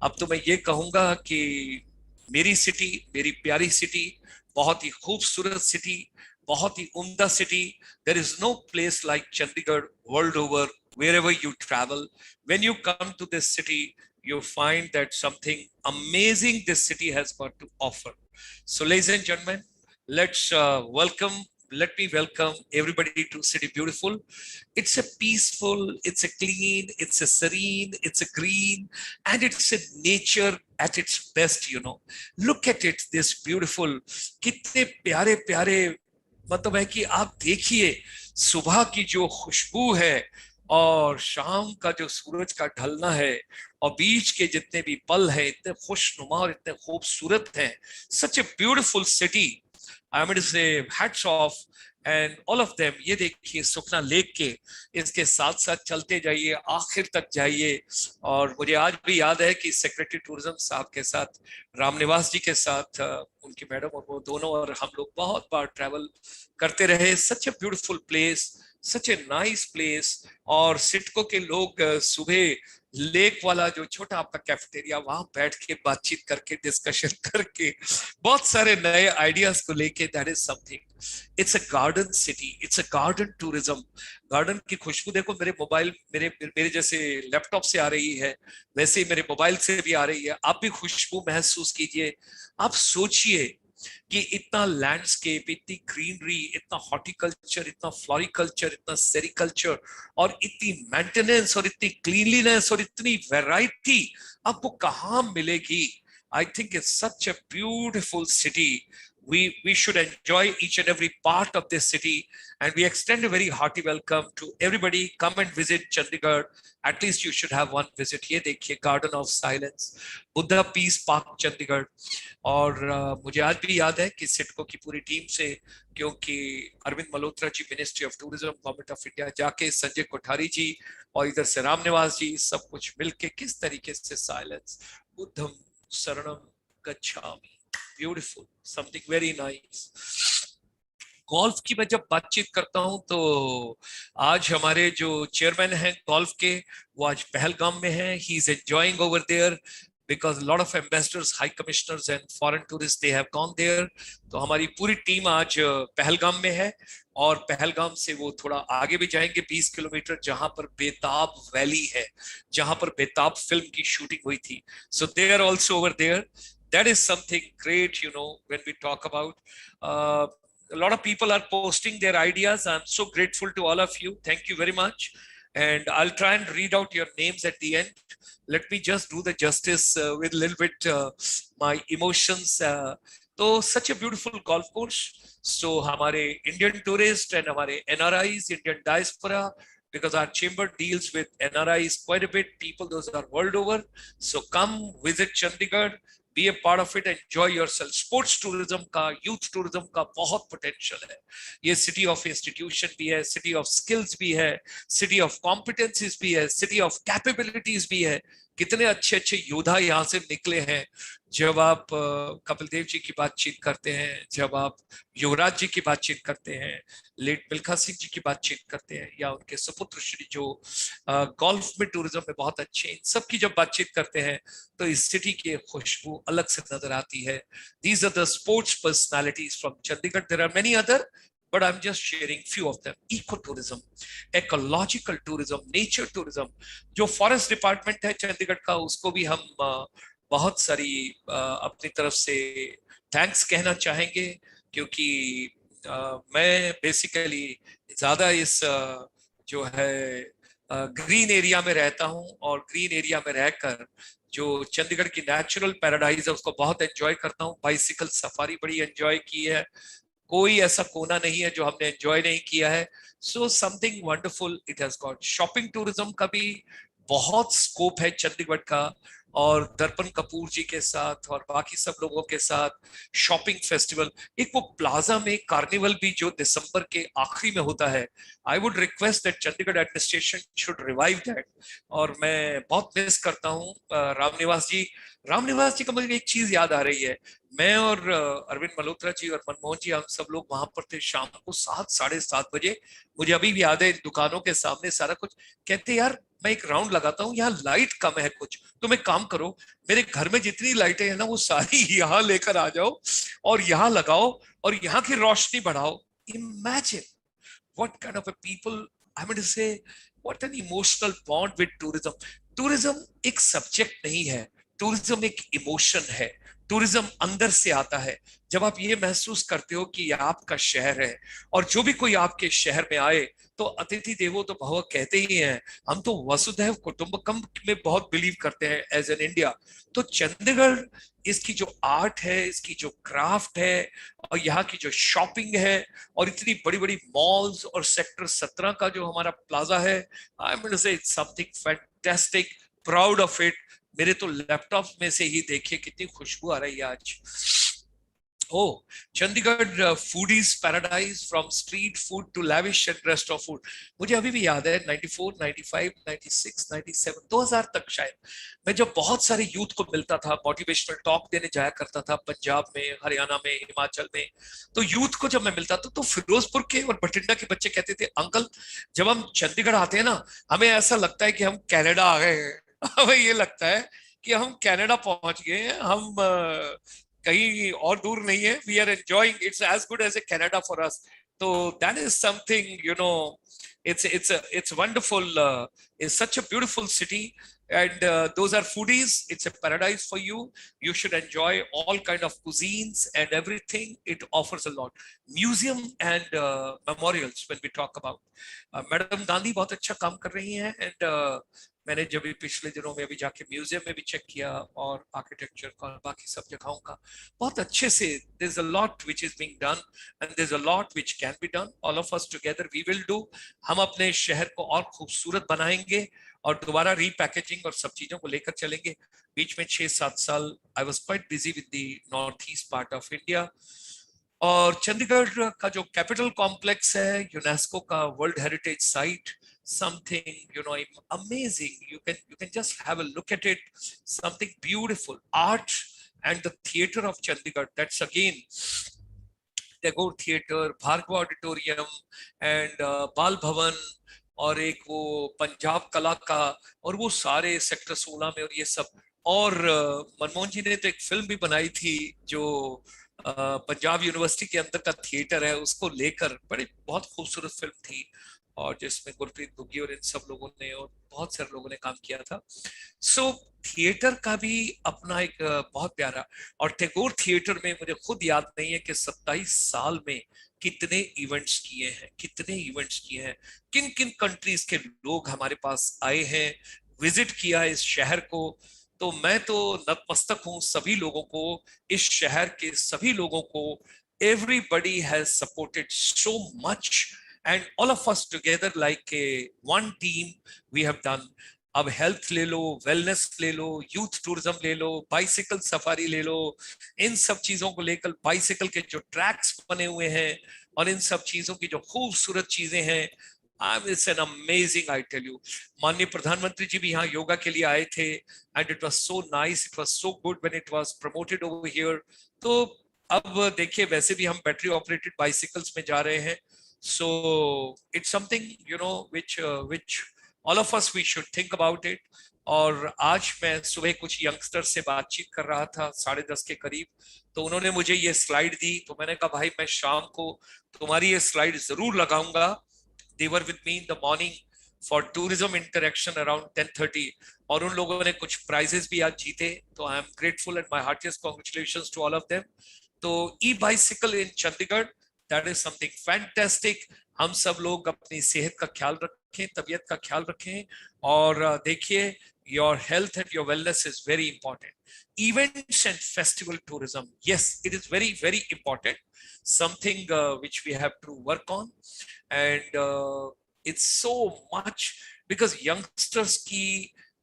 अब तो मैं ये कहूंगा कि मेरी सिटी, मेरी प्यारी सिटी, बहुत ही खूबसूरत सिटी, बहुत ही उम्दा city. There is no place like Chandigarh world over, wherever you travel. When you come to this city, you find that something amazing this city has got to offer. So ladies and gentlemen, let's let me welcome everybody to City Beautiful. It's a peaceful, it's a clean, it's a serene, it's a green, and it's a nature at its best, you know. Look at it, this beautiful, कितने प्यारे प्यारे, मतलब है कि आप देखिए सुबह की जो खुशबू है और शाम का जो सूरज का ढलना है, और बीच के जितने भी पल हैं इतने खुशनुमा और इतने खूबसूरत हैं। Such a beautiful city. I am to say hats off and all of them. ये देखिए सुखना लेक के, इसके साथ साथ चलते जाइए, आखिर तक जाइए। और मुझे आज भी याद है कि सेक्रेटरी टूरिज्म साहब के साथ, रामनिवास जी के साथ, उनकी मैडम और वो दोनों और हम लोग बहुत बार ट्रैवल करते रहे। Such a beautiful place, such a nice place. और सिडको के लोग सुबह लेक वाला जो छोटा आपका कैफेटेरिया, वहां बैठ के बातचीत करके, डिस्कशन करके, बहुत सारे नए आइडियाज को लेके, that is something. It's a garden city, it's a garden tourism. Garden की खुशबू देखो, मेरे मोबाइल, मेरे मेरे जैसे लैपटॉप से आ रही है, वैसे ही मेरे मोबाइल से भी आ रही है। आप भी खुशबू महसूस कीजिए। आप सोचिए कि इतना लैंडस्केप, इतनी ग्रीनरी, इतना हॉर्टिकल्चर, इतना फ्लोरिकल्चर, इतना सेरिकल्चर, और इतनी मेंटेनेंस और इतनी क्लीनलीनेस और इतनी वैरायटी आपको कहाँ मिलेगी? I think it's such a beautiful city. We should enjoy each and every part of this city, and we extend a very hearty welcome to everybody. Come and visit Chandigarh. At least you should have one visit. ये देखिए garden of silence, Buddha peace park Chandigarh. और मुझे आज भी याद है कि सिडको की पूरी टीम से, क्योंकि Arvind Malhotra ji ministry of tourism government of India जाके, संजय कोठारी जी और इधर से रामनिवास जी, सब कुछ मिलके किस तरीके से साइलेंस, बुद्धम शरणम गच्छामि, beautiful, something very nice. Golf की मैं जब बातचीत करता हूं तो आज हमारे जो चेयरमैन हैं गोल्फ के, वो आज पहलगाम में हैं। He is enjoying over there because a lot of ambassadors, high commissioners and foreign tourists, they have gone there. तो हमारी पूरी टीम आज पहलगाम में है, और पहलगाम से वो थोड़ा आगे भी जाएंगे 20 किलोमीटर, जहां पर बेताब वैली है, जहां पर बेताब फिल्म की शूटिंग हुई थी। So they are also over there. That is something great, you know, when we talk about. A lot of people are posting their ideas. I'm so grateful to all of you. Thank you very much. And I'll try and read out your names at the end. Let me just do the justice with a little bit my emotions. So such a beautiful golf course. So हमारे Indian tourists and हमारे NRIs, Indian diaspora, because our chamber deals with NRIs quite a bit. People, those are world over. So come visit Chandigarh. Be a part of it, enjoy yourself. Sports tourism का, youth tourism का बहुत potential है। ये city of institution भी है, city of skills भी है, city of competencies भी है, city of capabilities भी है। कितने अच्छे अच्छे योद्धा यहाँ से निकले हैं। जब आप कपिल देव जी की बातचीत करते हैं, जब आप युवराज जी की बातचीत करते हैं, लेट मिल्खा सिंह जी की बातचीत करते हैं, या उनके सुपुत्र श्री जो गोल्फ में टूरिज्म में बहुत अच्छे, इन सब की जब बातचीत करते हैं तो इस सिटी की खुशबू अलग से नजर आती है। These are the sports personalities from Chandigarh. There are many other, but I'm just sharing few of them. Ecotourism, ecological tourism, nature tourism. जो फॉरेस्ट डिपार्टमेंट है चंडीगढ़ का, उसको भी हम बहुत सारी अपनी तरफ से थैंक्स कहना चाहेंगे, क्योंकि मैं बेसिकली ज्यादा इस जो है ग्रीन एरिया में रहता हूं, और ग्रीन एरिया में रहकर जो चंडीगढ़ की नेचुरल पैराडाइज है उसको बहुत एंजॉय करता हूं। बाइसिकल सफारी बड़ी एंजॉय की है, कोई ऐसा कोना नहीं है जो हमने एंजॉय नहीं किया है। So something wonderful it has got. Shopping tourism का भी बहुत स्कोप है चंडीगढ़ का, और दर्पण कपूर जी के साथ और बाकी सब लोगों के साथ शॉपिंग फेस्टिवल। एक वो प्लाजा में कार्निवल भी जो दिसंबर के आखिरी में होता है, I would request that Chandigarh administration should revive that. और मैं बहुत मिस करता हूँ रामनिवास जी। रामनिवास जी का मुझे एक चीज याद आ रही है। मैं और अरविंद मल्होत्रा जी और मनमोहन जी, हम सब लोग वहां पर थे शाम को 7 साढ़े 7 बजे। मुझे अभी भी याद है, दुकानों के सामने सारा कुछ। कहते यार मैं एक राउंड लगाता हूँ, यहाँ लाइट कम है कुछ, तुम एक काम करो, मेरे घर में जितनी लाइटें हैं ना वो सारी यहाँ लेकर आ जाओ और यहाँ लगाओ और यहाँ की रोशनी बढ़ाओ। Imagine what kind of a people, I mean to say, what an emotional bond with tourism. Tourism एक सब्जेक्ट नहीं है, टूरिज्म एक इमोशन है। टूरिज्म अंदर से आता है, जब आप ये महसूस करते हो कि ये आपका शहर है, और जो भी कोई आपके शहर में आए तो अतिथि देवो तो भव कहते ही हैं। हम तो वसुधैव कुटुंबकम में बहुत बिलीव करते हैं एज एन इंडिया। तो चंडीगढ़, इसकी जो आर्ट है, इसकी जो क्राफ्ट है, और यहाँ की जो शॉपिंग है, और इतनी बड़ी बड़ी मॉल्स, और सेक्टर 17 का जो हमारा प्लाजा है, आई एम से it's something fantastic, proud of it. मेरे तो लैपटॉप में से ही देखिए कितनी खुशबू आ रही है आज। Oh Chandigarh foodies paradise, from street food to lavish and rest of food. मुझे अभी भी याद है 94, 95, 96, 97, 2000 तक शायद, मैं जब बहुत सारे यूथ को मिलता था, मोटिवेशनल टॉक देने जाया करता था पंजाब में, हरियाणा में, हिमाचल में। तो यूथ को जब मैं मिलता था तो फिरोजपुर के और बठिंडा के बच्चे कहते थे, अंकल जब हम चंडीगढ़ आते हैं ना, हमें ऐसा लगता है कि हम कनाडा आ गए हैं। हमें ये लगता है कि हम कनाडा पहुंच गए हैं, हम कहीं और दूर नहीं है। We are enjoying, it's as good as a Canada for us. तो that is something, you know, it's wonderful, it's such a beautiful city, and those are foodies, it's a paradise for you. You should enjoy all kind of cuisines and everything. It offers a lot. Museum and memorials, when we talk about, madam Gandhi बहुत अच्छा काम कर रही हैं, and मैंने जब भी पिछले दिनों में अभी जाके म्यूजियम में भी चेक किया, और आर्किटेक्चर का और बाकी सब जगहों का बहुत अच्छे से, there is a lot which is being done, and there is a lot which can be done. All of us together we will do. हम अपने शहर को और खूबसूरत बनाएंगे, और दोबारा रीपैकेजिंग और सब चीजों को लेकर चलेंगे। बीच में 6-7 साल I was quite busy with the north east part of India, और चंडीगढ़ का जो कैपिटल कॉम्प्लेक्स है, यूनेस्को का world heritage site, something, you know, amazing. You can just have a look at it. Something beautiful art. And the theater of Chandigarh, that's again Tagore Theater, Bhargava Auditorium, and Bal Bhavan, और एक वो पंजाब कला का, और वो सारे sector 16 में, और ये सब। और मनमोहन जी ने तो एक फिल्म भी बनाई थी जो पंजाब यूनिवर्सिटी के अंदर का थिएटर है उसको लेकर, बड़ी बहुत खूबसूरत फिल्म थी, और जिसमें गुरप्रीत बुग्गी और इन सब लोगों ने और बहुत सारे लोगों ने काम किया था। सो थिएटर का भी अपना एक बहुत प्यारा, और टैगोर थिएटर में मुझे खुद याद नहीं है कि 27 साल में कितने इवेंट्स किए हैं, कितने इवेंट्स किए हैं, किन किन कंट्रीज के लोग हमारे पास आए हैं, विजिट किया इस शहर को। तो मैं तो नतमस्तक हूं सभी लोगों को, इस शहर के सभी लोगों को। Everybody has supported so much, and all of us together like a one team we have done. अब हेल्थ ले लो, वेलनेस ले लो, यूथ टूरिज्म ले लो, बाइसिकल सफारी ले लो, इन सब चीजों को लेकर बाइसिकल के जो ट्रैक्स बने हुए हैं, और इन सब चीजों की जो खूबसूरत चीजें हैं, it's an amazing, I tell you. माननीय प्रधानमंत्री जी भी यहाँ योगा के लिए आए थे, and it was so nice, it was so good when it was promoted over here. तो अब देखिए, वैसे भी हम बैटरी ऑपरेटेड बाइसिकल्स में जा रहे हैं। So it's something, you know, which all of us we should think about it. और आज मैं सुबह कुछ यंगस्टर से बातचीत कर रहा था 10:30 के करीब, तो उन्होंने मुझे ये स्लाइड दी, तो मैंने कहा भाई मैं शाम को तुम्हारी ये स्लाइड जरूर लगाऊंगा। They were with me in the morning for tourism interaction around 10:30, और उन लोगों ने कुछ प्राइजेस भी आज जीते, तो I am grateful and my heartiest congratulations to all of them. तो e bicycle in Chandigarh, that is something fantastic. हम सब लोग अपनी सेहत का ख्याल रखें, तबीयत का ख्याल रखें, और देखिए, your health and your wellness is very important. Events and festival tourism, yes, it is very, very important, something which we have to work on. And it's so much because youngsters की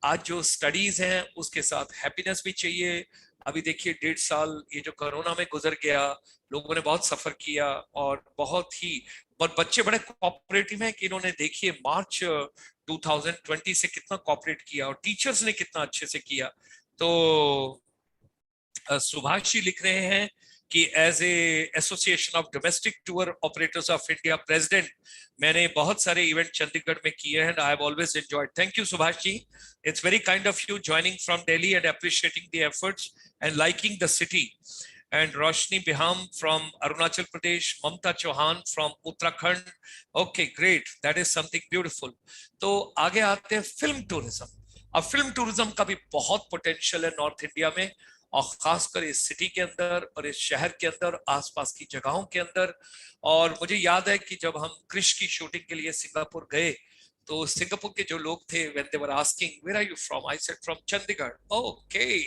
आज जो studies हैं उसके साथ happiness भी चाहिए। अभी देखिए 1.5 साल ये जो कोरोना में गुजर गया, लोगों ने बहुत सफर किया, और बहुत ही, और बच्चे बड़े कोऑपरेटिव हैं कि इन्होंने देखिए मार्च 2020 से कितना कोऑपरेट किया, और टीचर्स ने कितना अच्छे से किया। तो सुभाष जी लिख रहे हैं कि as a association of domestic tour operators of India president, मैंने बहुत सारे इवेंट चंडीगढ़ में किए हैं, I have always enjoyed. Thank you Subhash ji, it's very kind of you joining from Delhi and appreciating the efforts and liking the city. And Roshni Biham from Arunachal Pradesh, Mamta Chauhan from Uttarakhand. Okay, great. That is something beautiful. तो आगे आते हैं film tourism. अब film tourism का भी बहुत potential है north India में, और खासकर इस सिटी के अंदर और इस शहर के अंदर, आसपास की जगहों के अंदर। और मुझे याद है कि जब हम क्रिश की शूटिंग के लिए सिंगापुर गए, तो सिंगापुर के जो लोग थे, when they were asking where are you from, I said from Chandigarh. Okay,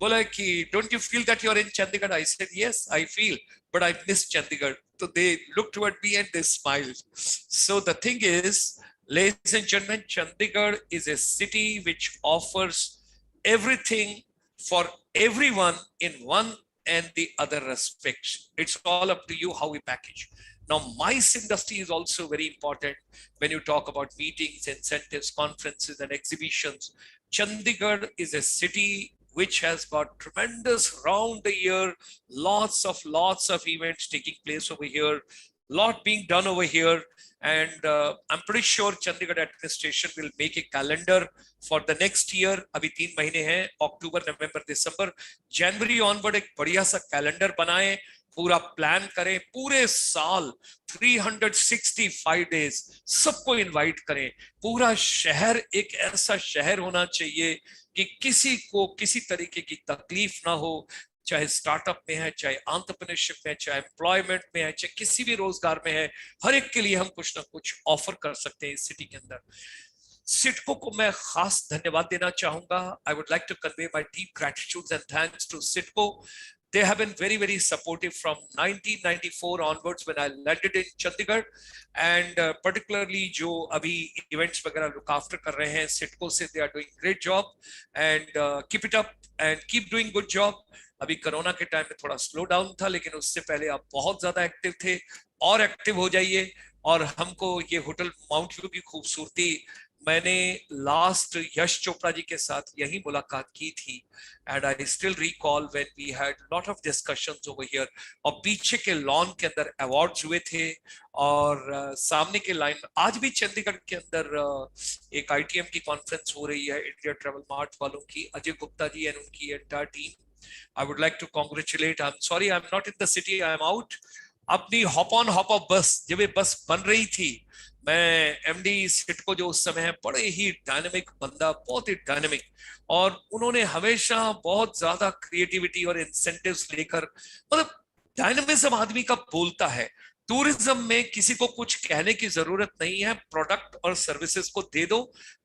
बोला कि don't you feel that you're in Chandigarh? I said yes, I feel, but I miss Chandigarh. So they looked toward me and they smiled. So the thing is, ladies and gentlemen, Chandigarh is a city which offers everything for everyone in one and the other respects. It's all up to you how we package. Now, MICE industry is also very important when you talk about meetings, incentives, conferences, and exhibitions. Chandigarh is a city which has got tremendous round the year, lots of events taking place over here, lot being done over here. And I'm pretty sure Chandigarh administration will make a calendar for the next year. अभी 3 महीने हैं, अक्टूबर, नवंबर, दिसंबर, जनवरी onward एक बढ़िया सा calendar बनाएं, पूरा plan करें, पूरे साल 365 डेज सबको इनवाइट करें। पूरा शहर एक ऐसा शहर होना चाहिए कि किसी को किसी तरीके की तकलीफ ना हो, चाहे स्टार्टअप में है, चाहे एंटरप्रेन्योरशिप में है, चाहे एम्प्लॉयमेंट में है, चाहे किसी भी रोजगार में है, हर एक के लिए हम कुछ ना कुछ ऑफर कर सकते हैं इस सिटी के अंदर। सिडको को मैं खास धन्यवाद देना चाहूंगा। I would like to convey my deep gratitude and thanks to CITCO. They have been very, very supportive from 1994 onwards when I landed in Chandigarh, and particularly जो अभी events वगैरह look after कर रहे हैं सिडको से, they are doing great job, and keep it up and keep doing good job. अभी corona के time में थोड़ा स्लो डाउन था, लेकिन उससे पहले आप बहुत ज्यादा एक्टिव थे, और एक्टिव हो जाइए। और हमको ये होटल माउंट व्यू की खूबसूरती, मैंने लास्ट यश चोपड़ा जी के साथ यही मुलाकात की थी, and I still recall when we had lot of discussions over here. और पीछे के लॉन के अंदर अवार्ड्स हुए थे, और सामने के लाइन आज भी चंडीगढ़ के अंदर एक ITM की कॉन्फ्रेंस हो रही है, इंडिया ट्रेवल मार्ट वालों की, अजय गुप्ता जी एंड उनकी entire team. I would like to congratulate, I am sorry I am not in the city, I am out. अपनी hop on hop off bus, जब ये बस बन रही थी, मैं MD सिडको जो उस समय है, बड़े ही डायनेमिक बंदा, बहुत ही डायनेमिक, और उन्होंने हमेशा बहुत ज्यादा क्रिएटिविटी और इंसेंटिव्स लेकर, मतलब डायनेमिज्म आदमी का बोलता है। टूरिज्म में किसी को कुछ कहने की जरूरत नहीं है, प्रोडक्ट और सर्विसेज को दे दो,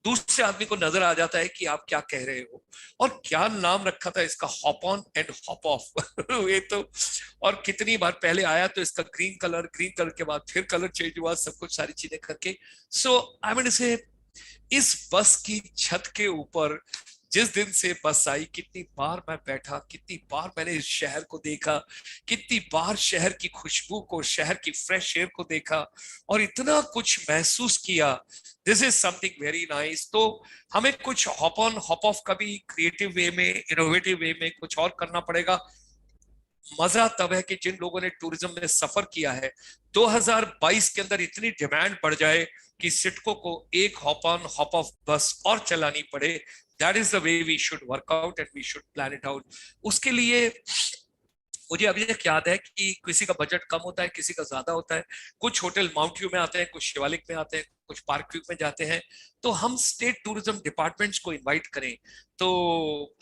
दूसरे आदमी को नजर आ जाता है कि आप क्या कह रहे हो। और क्या नाम रखा था इसका, hop on and hop off ये तो, और कितनी बार पहले आया तो इसका ग्रीन कलर के बाद फिर कलर चेंज हुआ, सब कुछ सारी चीजें करके। सो आई मीन से इस बस की छत के ऊपर जिस दिन से बस आई, कितनी बार मैं बैठा, कितनी बार मैंने इस शहर को देखा, कितनी बार शहर की खुशबू को, शहर की फ्रेश एयर को देखा, और इतना कुछ महसूस किया। This is something very nice. तो हमें कुछ हॉप ऑन हॉप ऑफ का भी क्रिएटिव वे में, इनोवेटिव वे में कुछ और करना पड़ेगा। मजा तब है कि जिन लोगों ने टूरिज्म में सफर किया है, 2022 के अंदर इतनी डिमांड बढ़ जाए कि सिडको को एक हॉप ऑन हॉप ऑफ बस और चलानी पड़े। That is the way we should work out and we should plan it out. उसके लिए मुझे अभी तक याद है कि किसी का बजट कम होता है, किसी का ज्यादा होता है। कुछ होटल माउंट व्यू में आते हैं, कुछ शिवालिक में आते हैं, कुछ पार्क व्यू में जाते हैं, तो हम स्टेट टूरिज्म डिपार्टमेंट्स को इनवाइट करें। तो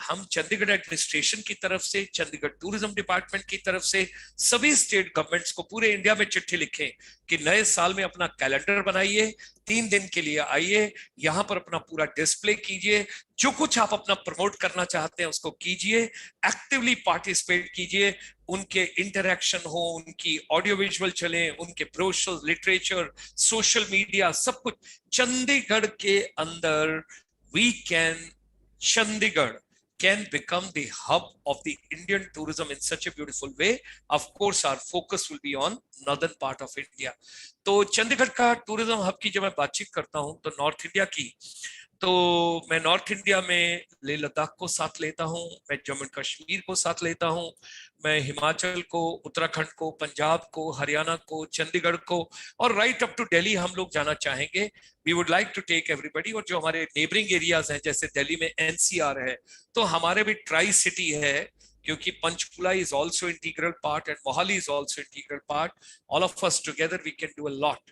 हम चंडीगढ़ एडमिनिस्ट्रेशन की तरफ से, चंडीगढ़ टूरिज्म डिपार्टमेंट की तरफ से सभी स्टेट गवर्नमेंट्स को पूरे इंडिया में चिट्ठी लिखें कि नए साल में अपना कैलेंडर बनाइए, 3 दिन के लिए आइए, यहाँ पर अपना पूरा डिस्प्ले कीजिए, जो कुछ आप अपना प्रमोट करना चाहते हैं उसको कीजिए, एक्टिवली पार्टिसिपेट कीजिए, उनके इंटरेक्शन हो, उनकी ऑडियो विजुअल चले, उनके ब्रोशर्स, लिटरेचर, सोशल मीडिया, सब कुछ चंडीगढ़ के अंदर we can, Chandigarh can become the hub of the Indian tourism in such a beautiful way. Of course, our focus will be on northern part of India. तो चंडीगढ़ का tourism hub की जब मैं बातचीत करता हूं तो नॉर्थ इंडिया की, तो मैं नॉर्थ इंडिया में लेह लद्दाख को साथ लेता हूं, मैं जम्मू कश्मीर को साथ लेता हूं, मैं हिमाचल को, उत्तराखंड को, पंजाब को, हरियाणा को, चंडीगढ़ को, और राइट अप टू दिल्ली हम लोग जाना चाहेंगे। We would like to take everybody. और जो हमारे नेबरिंग एरियाज हैं, जैसे दिल्ली में एनसीआर है, तो हमारे भी ट्राई सिटी है, क्योंकि Panchkula is also integral part and Mohali is also integral part. All of us together we can do a lot.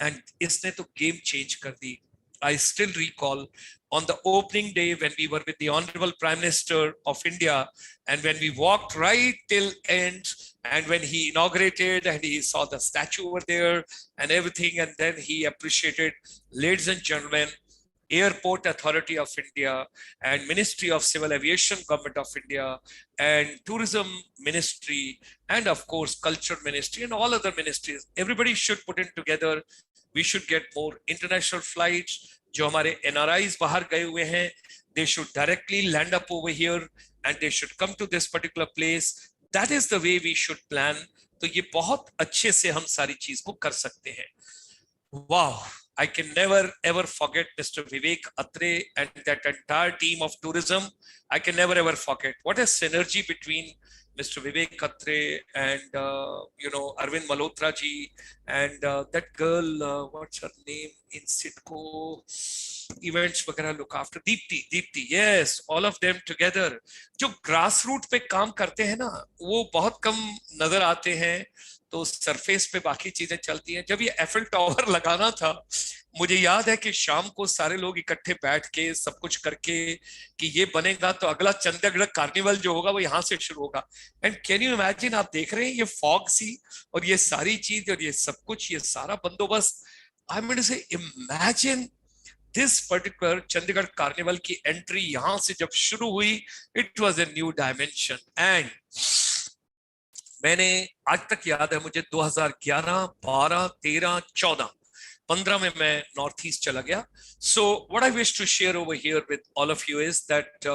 And इसने तो game change कर दी। I still recall on the opening day when we were with the Honorable Prime Minister of India, and when we walked right till end, and when he inaugurated and he saw the statue over there and everything, and then he appreciated, ladies and gentlemen, Airport Authority of India and Ministry of Civil Aviation Government of India and Tourism Ministry and of course Culture Ministry and all other ministries, everybody should put it together. We should get more international flights. जो हमारे NRIs बाहर गए हुए हैं, they should directly land up over here and they should come to this particular place. That is the way we should plan. तो ये बहुत अच्छे से हम सारी चीज को कर सकते हैं। Wow, I can never ever forget Mr. Vivek Atre and that entire team of tourism. I can never ever forget what a synergy between Mr. Vivek Atre and Arvind Malhotra ji and that girl, what's her name in Sitco events वगैरह look after, Deepti, yes, all of them together. जो grassroots पे काम करते हैं ना, वो बहुत कम नजर आते हैं, तो सरफेस पे बाकी चीजें चलती हैं। जब ये एफिल टावर लगाना था, मुझे याद है कि शाम को सारे लोग इकट्ठे बैठ के सब कुछ करके कि ये बनेगा तो अगला चंडीगढ़ कार्निवल जो होगा वो यहाँ से शुरू होगा। एंड कैन यू इमेजिन, आप देख रहे हैं ये फॉग सी और ये सारी चीज और ये सब कुछ, ये सारा बंदोबस्त। आई मीन से imagine this particular Chandigarh carnival की एंट्री यहाँ से जब शुरू हुई, it was a new dimension. And मैंने आज तक याद है मुझे 2011, 12, 13, 14, 15 में मैं नॉर्थ ईस्ट चला गया। So what I wish to share over here with all of you is that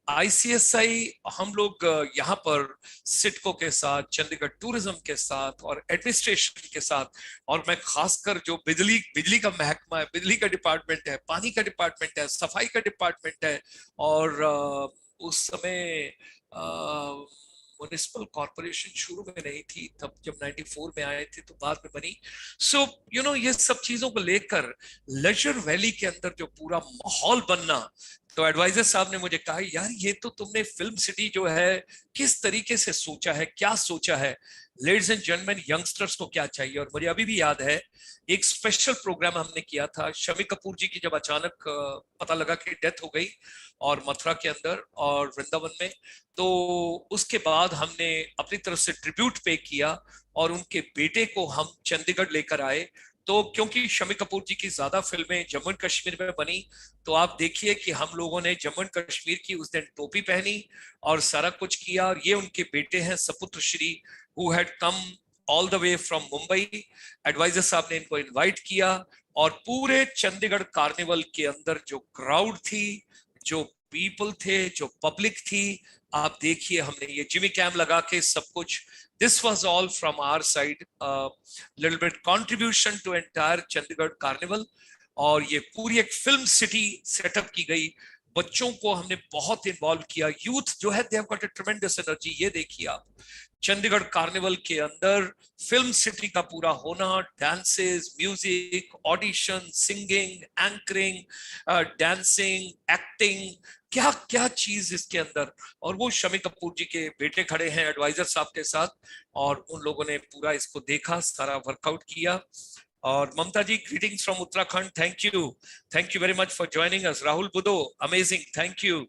ICSI हम लोग यहाँ पर सिटको के साथ, चंडीगढ़ टूरिज्म के साथ और एडमिनिस्ट्रेशन के साथ, और मैं खासकर जो बिजली का महकमा है, बिजली का डिपार्टमेंट है, पानी का डिपार्टमेंट है, सफाई का डिपार्टमेंट है, और उस समय म्युनिसिपल कॉर्पोरेशन शुरू में नहीं थी, तब जब 94 में आए थे तो बाद में बनी। सो ये सब चीजों को लेकर लेजर वैली के अंदर जो पूरा माहौल बनना, तो एडवाइजर साहब ने मुझे कहा, यार ये तो तुमने फिल्म सिटी जो है किस तरीके से सोचा है, क्या सोचा है, लेडीज एंड जेंटलमैन, यंगस्टर्स को क्या चाहिए। और मुझे अभी भी याद है एक स्पेशल प्रोग्राम हमने किया था शमी कपूर जी की, जब अचानक पता लगा कि डेथ हो गई और मथुरा के अंदर और वृंदावन में, तो उसके बाद हमने अपनी तरफ से ट्रिब्यूट पे किया और उनके बेटे को हम चंडीगढ़ लेकर आए। तो क्योंकि शमी कपूर जी की ज्यादा फिल्में जम्मू कश्मीर में बनी, तो आप देखिए कि हम लोगों ने जम्मू कश्मीर की उस दिन टोपी पहनी और सारा कुछ किया। और ये उनके बेटे हैं सपुत्र Shri, who had come all the way from Mumbai. Advisor साहब ने इनको इनवाइट किया और पूरे चंडीगढ़ कार्निवल के अंदर जो क्राउड थी, जो पीपल थे, जो पब्लिक थी, आप देखिए हमने ये जिमी कैम लगा के सब कुछ, this was all from our side, little bit contribution to entire Chandigarh carnival. और ये पूरी एक फिल्म सिटी सेटअप की गई, बच्चों को हमने बहुत इन्वॉल्व किया, यूथ जो है they have got a ट्रेमेंडस energy. ये देखिए आप चंडीगढ़ कार्निवल के अंदर फिल्म सिटी का पूरा होना, dances, music, audition, singing, anchoring, dancing, acting, क्या क्या चीज इसके अंदर। और वो शमी कपूर जी के बेटे खड़े हैं एडवाइजर साहब के साथ, और उन लोगों ने पूरा इसको देखा, सारा वर्कआउट किया। और ममता जी, greetings from Uttarakhand. Thank you very much for joining us. Rahul Budo, amazing, thank you.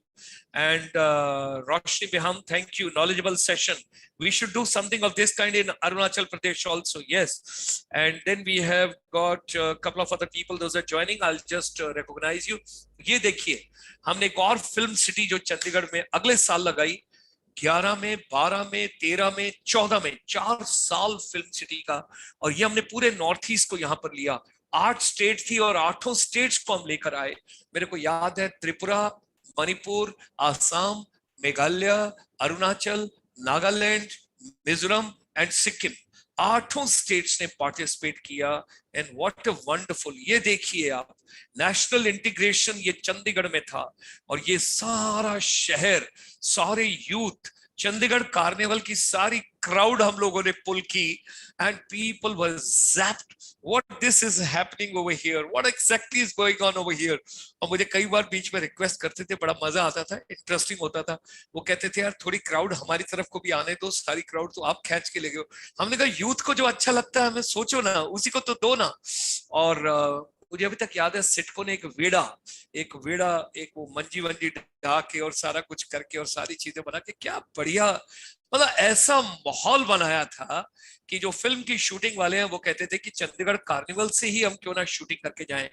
And Roshni Biham, thank you. Knowledgeable session. We should do something of this kind in Arunachal Pradesh also. Yes. And then we have got a couple of other people. Those are joining. I'll just recognize you. ये देखिए, हमने एक और film city जो चंडीगढ़ में अगले साल लगाई, 11 में, 12 में, 13 में, 14 में, 4 साल फिल्म सिटी का। और ये हमने पूरे नॉर्थ ईस्ट को यहाँ पर लिया। 8 स्टेट थी और 8 स्टेट्स को हम लेकर आए। मेरे को याद है त्रिपुरा, मणिपुर, आसाम, मेघालय, अरुणाचल, नागालैंड, मिजोरम एंड सिक्किम, 8 स्टेट्स ने पार्टिसिपेट किया। एंड व्हाट अ वंडरफुल, ये देखिए आप, नेशनल इंटीग्रेशन ये चंडीगढ़ में था। और ये सारा शहर, सारे यूथ, चंडीगढ़ कार्निवल की सारी क्राउड हम लोगों ने पुल की। And people were zapped, what this is happening over here, what exactly is going on over here. और मुझे कई बार बीच में रिक्वेस्ट करते थे, बड़ा मजा आता था, इंटरेस्टिंग होता था। वो कहते थे यार थोड़ी क्राउड हमारी तरफ को भी आने दो, सारी क्राउड तो आप खींच के ले गए। हमने कहा यूथ को जो अच्छा लगता है हमें सोचो ना, उसी को तो दो ना। और मुझे अभी तक याद है सिटको ने एक वेड़ा, एक वो मंजी वंजी ढा के और सारा कुछ करके और सारी चीजें बना के, क्या बढ़िया, मतलब ऐसा माहौल बनाया था कि जो फिल्म की शूटिंग वाले हैं वो कहते थे कि चंडीगढ़ कार्निवल से ही हम क्यों ना शूटिंग करके जाएं।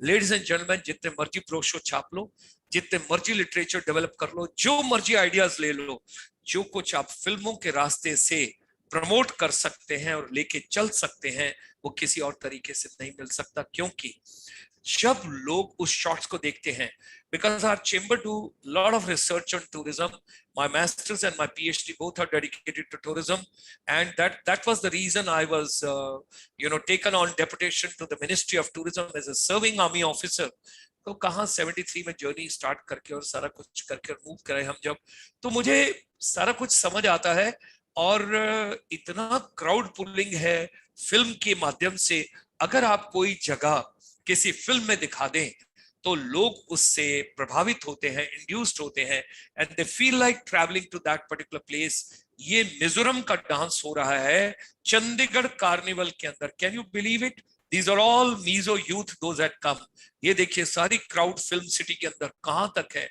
लेडीज एंड जेंटलमैन, जितने मर्जी ब्रोशो छाप लो, जितने मर्जी लिटरेचर डेवलप कर लो, जो मर्जी आइडियाज ले लो, जो कुछ आप फिल्मों के रास्ते से प्रमोट कर सकते हैं और लेके चल सकते हैं, वो किसी और तरीके से नहीं मिल सकता। क्योंकि जब लोग उस शॉट्स को देखते हैं, because our chamber do lot of research on tourism, my masters and my PhD both are dedicated to tourism, and that was the reason I was taken on deputation to the Ministry of Tourism as a serving army officer। तो कहाँ 73 में journey start करके और सारा कुछ करके move करे हम जब, तो मुझे सारा कुछ समझ आता है। और इतना क्राउड पुलिंग है फिल्म के माध्यम से। अगर आप कोई जगह किसी फिल्म में दिखा दें तो लोग उससे प्रभावित होते हैं, इंड्यूस्ड होते हैं, and they feel like travelling to that particular place. ये मिजोरम का डांस हो रहा है चंडीगढ़ कार्निवल के अंदर। Can you believe it? These are all Mizo youth, those had come। ये देखिए सारी क्राउड फिल्म सिटी के अंदर कहां तक है,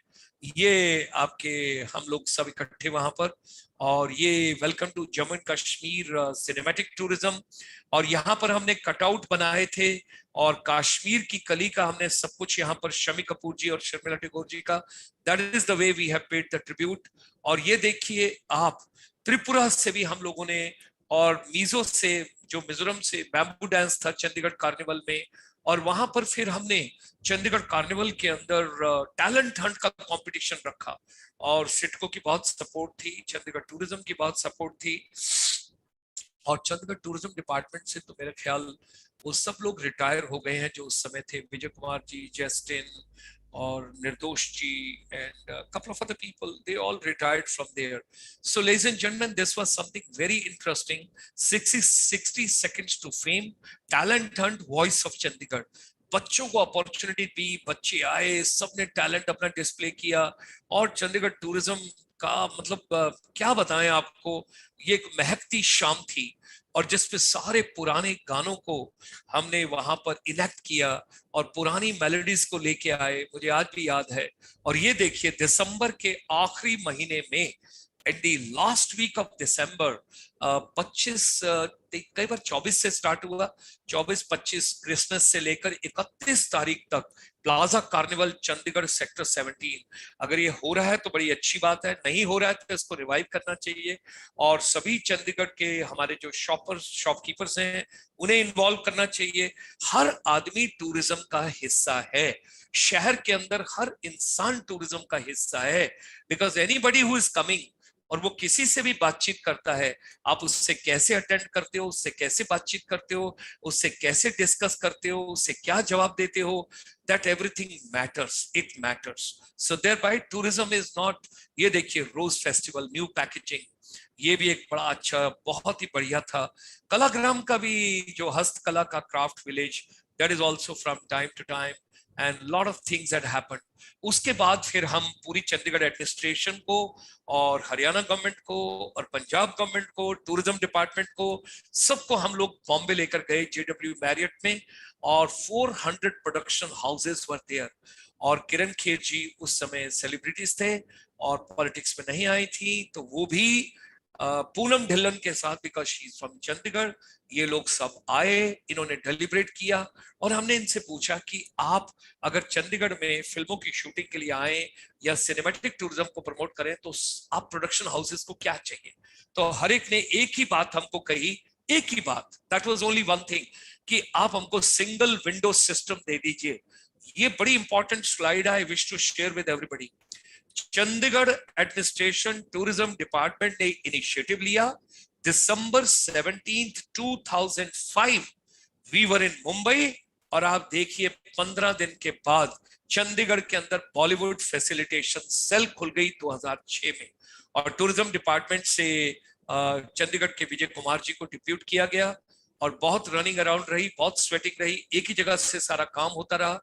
ये आपके हम लोग सब इकट्ठे वहां पर। और ये welcome to Jammu and Kashmir cinematic tourism. और यहाँ पर हमने कटआउट बनाए थे और कश्मीर की कली का हमने सब कुछ यहाँ पर शमी कपूर जी और शर्मिला टैगोर जी का, that is the way we have paid the tribute. और ये देखिए आप, त्रिपुरा से भी हम लोगों ने, और मीजो से, जो मिजोरम से बैम्बू डांस था चंडीगढ़ कार्निवल में। और वहां पर फिर हमने चंडीगढ़ कार्निवल के अंदर टैलेंट हंट का कंपटीशन रखा और सिटको की बहुत सपोर्ट थी, चंडीगढ़ टूरिज्म की बहुत सपोर्ट थी। और चंडीगढ़ टूरिज्म डिपार्टमेंट से तो मेरे ख्याल वो सब लोग रिटायर हो गए हैं जो उस समय थे, विजय कुमार जी, जस्टिन और निर्दोष जी, and a couple of other people, they all retired from there. So ladies and gentlemen, this was something very interesting। 60 seconds to fame, talent hunt, voice of Chandigarh। बच्चों को अपॉर्चुनिटी दी, बच्चे आए, सबने टैलेंट अपना display किया। और Chandigarh tourism का मतलब क्या बताएं आपको, ये एक महकती शाम थी और जिसपे सारे पुराने गानों को हमने वहां पर इनेक्ट किया और पुरानी मेलोडीज को लेके आए, मुझे आज भी याद है। और ये देखिए दिसंबर के आखिरी महीने में, at the last week of December, 25 कई बार 24 से स्टार्ट हुआ, 24-25 क्रिसमस से लेकर 31 तारीख तक प्लाजा कार्निवल चंडीगढ़ सेक्टर 17। अगर ये हो रहा है तो बड़ी अच्छी बात है, नहीं हो रहा है तो इसको रिवाइव करना चाहिए। और सभी चंडीगढ़ के हमारे जो शॉपकीपर्स हैं उन्हें इन्वॉल्व करना चाहिए। हर आदमी टूरिज्म का हिस्सा है, शहर के अंदर हर इंसान टूरिज्म का हिस्सा है। Because anybody who is coming और वो किसी से भी बातचीत करता है, आप उससे कैसे अटेंड करते हो, उससे कैसे बातचीत करते हो, उससे कैसे डिस्कस करते हो, उससे क्या जवाब देते हो, that everything matters, it matters। So thereby tourism is not, ये देखिए रोज फेस्टिवल, न्यू पैकेजिंग, ये भी एक बड़ा अच्छा, बहुत ही बढ़िया था। कलाग्राम का भी जो हस्तकला का craft village, that is also from time to time। And lot of things had happened. उसके बाद फिर हम पूरी चंडीगढ़ एडमिनिस्ट्रेशन को और हरियाणा गवर्नमेंट को और पंजाब गवर्नमेंट को, टूरिज्म डिपार्टमेंट को, सबको हम लोग बॉम्बे लेकर गए जेडब्ल्यू मैरियट में, और 400 प्रोडक्शन हाउसेस वर देयर। और किरण खेर जी उस समय सेलिब्रिटीज थे और पॉलिटिक्स में नहीं आई थी, तो वो भी पूनम ढिल्लन के साथ, because she is from Chandigarh, ये लोग सब आए, इन्होंने डेलिब्रेट किया। और हमने इनसे पूछा कि आप अगर चंडीगढ़ में फिल्मों की शूटिंग के लिए आए या सिनेमैटिक टूरिज्म को प्रमोट करें तो आप प्रोडक्शन हाउसेस को क्या चाहिए। तो हर एक ने एक ही बात हमको कही, एक ही बात, that was only one thing, कि आप हमको सिंगल विंडो सिस्टम दे दीजिए। ये बड़ी इंपॉर्टेंट स्लाइड है, I wish to share with everybody. Chandigarh administration tourism department ने इनिशिएटिव लिया। दिसंबर 17, 2005 वी वर इन मुंबई, और आप देखिए 15 दिन के बाद चंडीगढ़ के अंदर बॉलीवुड फैसिलिटेशन सेल खुल गई 2006 में, और टूरिज्म डिपार्टमेंट से चंडीगढ़ के विजय कुमार जी को डिप्यूट किया गया। और बहुत रनिंग अराउंड रही, बहुत स्वेटिंग रही, एक ही जगह से सारा काम होता रहा।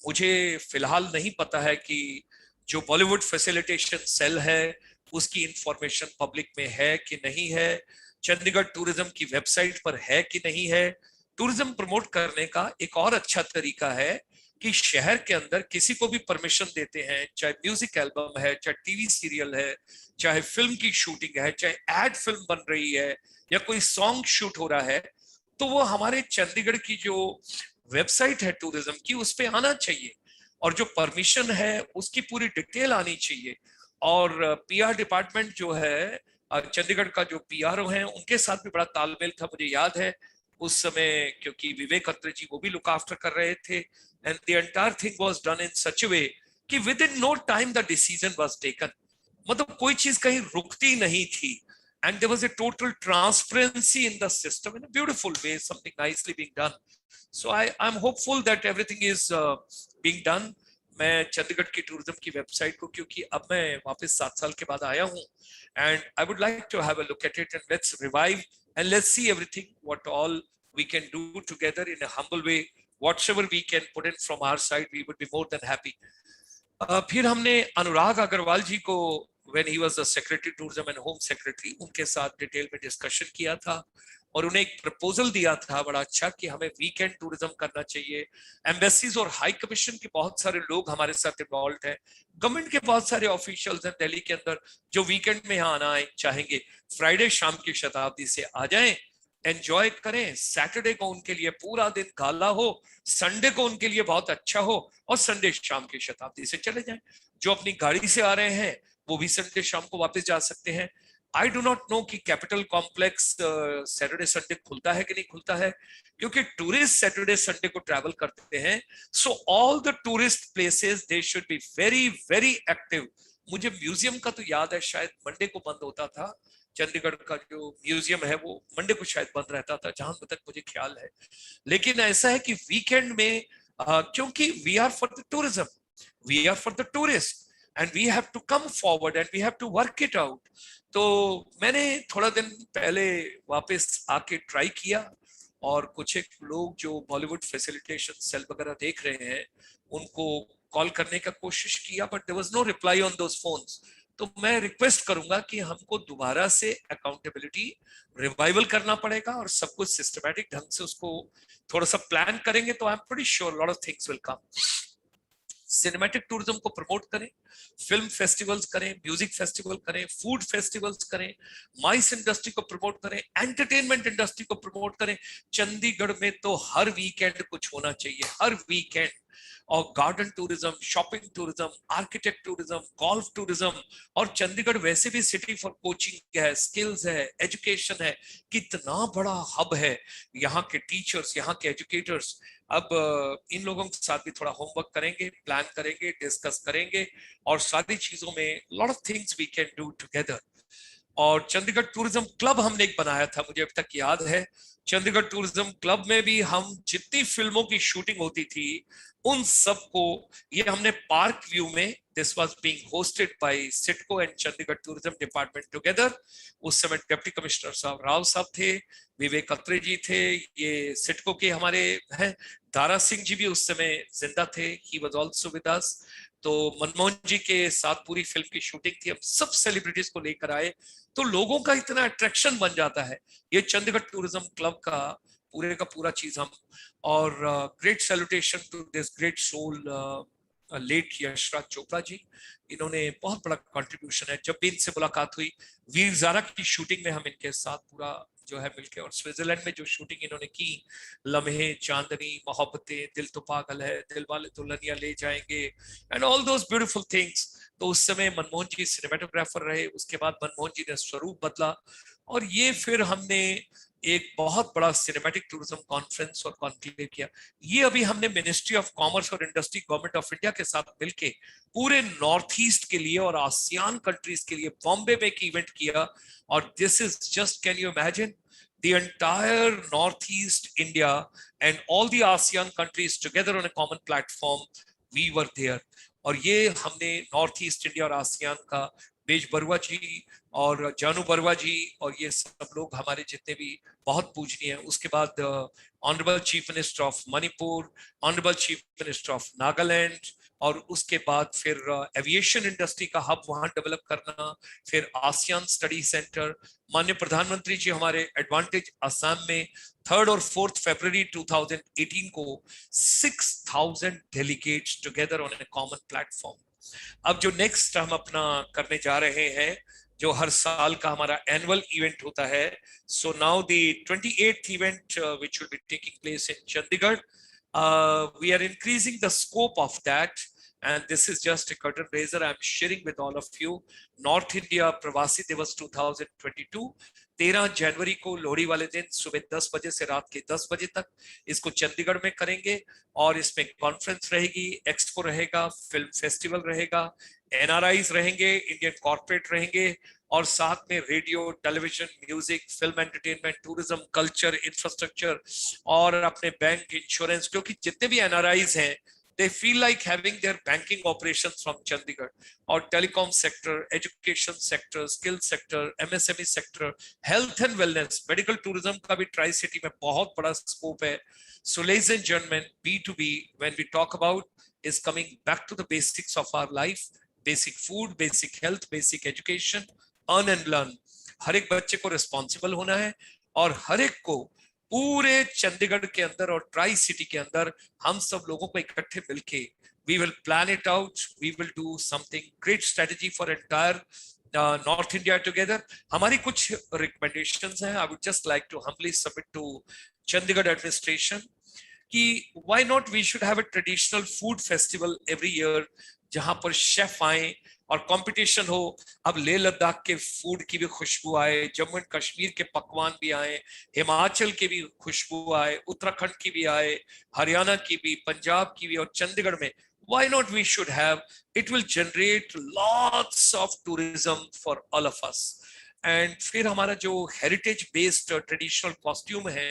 मुझे फिलहाल नहीं पता है कि जो बॉलीवुड फैसिलिटेशन सेल है उसकी इंफॉर्मेशन पब्लिक में है कि नहीं है, चंडीगढ़ टूरिज्म की वेबसाइट पर है कि नहीं है। टूरिज्म प्रमोट करने का एक और अच्छा तरीका है कि शहर के अंदर किसी को भी परमिशन देते हैं, चाहे म्यूजिक एल्बम है, चाहे टीवी सीरियल है, चाहे फिल्म की शूटिंग है, चाहे एड फिल्म बन रही है, या कोई सॉन्ग शूट हो रहा है, तो वो हमारे चंडीगढ़ की जो वेबसाइट है टूरिज्म की उस पर आना चाहिए, और जो परमिशन है उसकी पूरी डिटेल आनी चाहिए। और पीआर डिपार्टमेंट जो है, चंडीगढ़ का जो पीआरओ है, उनके साथ भी बड़ा तालमेल था। मुझे याद है उस समय, क्योंकि विवेक अत्रे जी वो भी लुक आफ्टर कर रहे थे, and the entire thing was done in such a way कि within no time the decision was taken. मतलब कोई चीज कहीं रुकती नहीं थी, and there was a total transparency in the system in a beautiful way, something nicely being done. So I'm hopeful that everything is being done. मैं चंडीगढ़ की tourism की वेबसाइट को, क्योंकि अब मैं वापस 7 साल के बाद आया हूँ, and I would like to have a look at it, and let's revive and let's see everything what all we can do together in a humble way. Whatever we can put in from our side, we would be more than happy. फिर हमने अनुराग अग्रवाल जी को, when he was the secretary tourism and home secretary, उनके साथ detail में discussion किया था, और उन्हें एक प्रपोजल दिया था बड़ा अच्छा कि हमें वीकेंड टूरिज्म करना चाहिए। एम्बेसीज और हाई कमीशन के बहुत सारे लोग हमारे साथ इन्वॉल्व हैं, गवर्नमेंट के बहुत सारे ऑफिशियल्स हैं दिल्ली के अंदर जो वीकेंड में यहाँ आना चाहेंगे, फ्राइडे शाम की शताब्दी से आ जाएं, एंजॉय करें, सैटरडे को उनके लिए पूरा दिन काला हो, संडे को उनके लिए बहुत अच्छा हो, और संडे शाम की शताब्दी से चले जाएं। जो अपनी गाड़ी से आ रहे हैं वो भी संडे शाम को वापस जा सकते हैं। आई डू नॉट नो कि कैपिटल कॉम्प्लेक्स सैटरडे संडे खुलता है कि नहीं खुलता है, क्योंकि टूरिस्ट सैटरडे संडे को ट्रैवल करते हैं। So all the tourist places they should be very very active. मुझे म्यूजियम का तो याद है शायद मंडे को बंद होता था, चंडीगढ़ का जो म्यूजियम है वो मंडे को शायद बंद रहता था, जहां तक मुझे ख्याल है। लेकिन ऐसा है कि वीकेंड में क्योंकि we are for the tourism, we are for the tourist, and we have to come forward and we have to work it out. तो मैंने थोड़ा दिन पहले वापस आके ट्राई किया, और कुछ एक लोग जो बॉलीवुड फैसिलिटेशन सेल वगैरह देख रहे हैं उनको कॉल करने का कोशिश किया, but there was no reply on those phones. तो मैं रिक्वेस्ट करूंगा कि हमको दोबारा से अकाउंटेबिलिटी रिवाइवल करना पड़ेगा, और सब कुछ सिस्टमैटिक ढंग से उसको थोड़ा सा प्लान करेंगे तो I am pretty sure lot of things will come. Cinematic tourism को प्रमोट करें, फिल्म फेस्टिवल्स करें, म्यूजिक फेस्टिवल करें, फूड फेस्टिवल्स करें, माइस इंडस्ट्री को प्रमोट करें, एंटरटेनमेंट इंडस्ट्री को प्रमोट करें। चंडीगढ़ में तो हर वीकेंड कुछ होना चाहिए, हर वीकेंड। और garden tourism, shopping tourism, architect tourism, golf tourism, और चंडीगढ़ वैसे भी सिटी फॉर कोचिंग है, स्किल्स है, एजुकेशन है, कितना बड़ा हब है। यहाँ के टीचर्स, यहाँ के एजुकेटर्स, अब इन लोगों के साथ भी थोड़ा होमवर्क करेंगे, प्लान करेंगे, डिस्कस करेंगे, और सारी चीजों में lot of things we can do together. और चंडीगढ़ टूरिज्म क्लब हमने एक बनाया था, मुझे अभी तक याद है। चंडीगढ़ टूरिज्म क्लब में भी हम जितनी फिल्मों की शूटिंग होती थी उन सबको, ये हमने पार्क व्यू में, this was being hosted by CIDCO and Chandigarh tourism department together. उस समय डिप्टी कमिश्नर साहब राव साहब थे, विवेक अत्रे जी थे, ये सिटको के हमारे हैं, दारा सिंह जी भी उस समय जिंदा थे, he was also with us. तो मनमोहन जी के साथ पूरी फिल्म की शूटिंग थी, हम सब सेलिब्रिटीज को लेकर आए। तो लोगों का इतना अट्रैक्शन बन जाता है ये चंडीगढ़ टूरिज्म क्लब का पूरा चीज हम। और great salutation to this great soul late Yashraj Chopra ji, इन्होंने बहुत बड़ा कंट्रीब्यूशन है। जब भी इनसे मुलाकात हुई, वीर ज़ारा की शूटिंग में हम इनके साथ पूरा जो है मिलके, और स्विट्जरलैंड में जो शूटिंग इन्होंने की, लम्हे, चांदनी, मोहब्बतें, दिल तो पागल है, दिल वाले दुल्हनिया ले जाएंगे, and all those beautiful things. तो उस समय मनमोहन जी सिनेमेटोग्राफर रहे, उसके बाद मनमोहन जी ने स्वरूप बदला, और ये फिर हमने एक बहुत बड़ा सिनेमैटिक टूरिज्म कॉन्फ्रेंस और कॉन्क्लेव किया। ये अभी हमने मिनिस्ट्री ऑफ कॉमर्स और इंडस्ट्री, गवर्नमेंट ऑफ इंडिया के साथ मिलके पूरे नॉर्थ ईस्ट के लिए और आसियान कंट्रीज के लिए बॉम्बे में एक इवेंट किया। और this is just, can you imagine, the entire northeast India and all the ASEAN countries together on a common platform, we were there। और ये हमने नॉर्थ ईस्ट इंडिया और आसियान का, बेज बरुआ जी और जानू बरुआ जी और ये सब लोग हमारे जितने भी बहुत पूजनीय है। उसके बाद honourable chief minister of Manipur, honourable chief minister of Nagaland, और उसके बाद फिर एविएशन इंडस्ट्री का हब वहां डेवलप करना, फिर आसियान स्टडी सेंटर। माननीय प्रधानमंत्री जी हमारे एडवांटेज असम में 3 और 4 फरवरी 2018 को 6000 delegates together on A common platform. अब जो नेक्स्ट हम अपना करने जा रहे हैं, जो हर साल का हमारा एनुअल इवेंट होता है, so now the 28th event which will be taking place in Chandigarh, we are increasing the scope of that, and this is just a curtain raiser I'm sharing with all of you। North India प्रवासी दिवस 2022, 13 जनवरी को लोहड़ी वाले दिन सुबह 10 बजे से रात के 10 बजे तक इसको चंडीगढ़ में करेंगे। और इसमें कॉन्फ्रेंस रहेगी, एक्सपो रहेगा, फिल्म फेस्टिवल रहेगा, एनआरआईज रहेंगे, इंडियन कॉर्पोरेट रहेंगे, और साथ में radio, television, music, film, entertainment, tourism, culture, infrastructure और अपने बैंक, इंश्योरेंस, क्योंकि जितने भी एनआरआईज हैं, they feel like having their banking operations from Chandigarh, और telecom sector, education sector, skill sector, MSME sector, health and wellness, medical tourism का भी tri city में बहुत बड़ा स्कोप है। So ladies and gentlemen, B2B, when we talk about, is coming back to the basics of our life, basic food, basic health, basic education, earn and learn। हर एक बच्चे को responsible होना है, और हर एक को पूरे चंडीगढ़ के अंदर और ट्राई सिटी के अंदर हम सब लोगों को इकट्ठे मिलके we will plan it out, we will do something great strategy for entire North India together। हमारी कुछ recommendations हैं, I would just like to humbly submit to Chandigarh administration कि why not we should have a traditional food festival every year, जहां पर chef आए और competition हो। अब लेह लद्दाख के फूड की भी खुशबू आए, जम्मू एंड कश्मीर के पकवान भी आए, हिमाचल के भी खुशबू आए, उत्तराखंड की भी आए, हरियाणा की भी, पंजाब की भी, और चंडीगढ़ में why not we should have, it will generate lots of tourism for all of us। And फिर हमारा जो हेरिटेज बेस्ड ट्रेडिशनल कॉस्ट्यूम है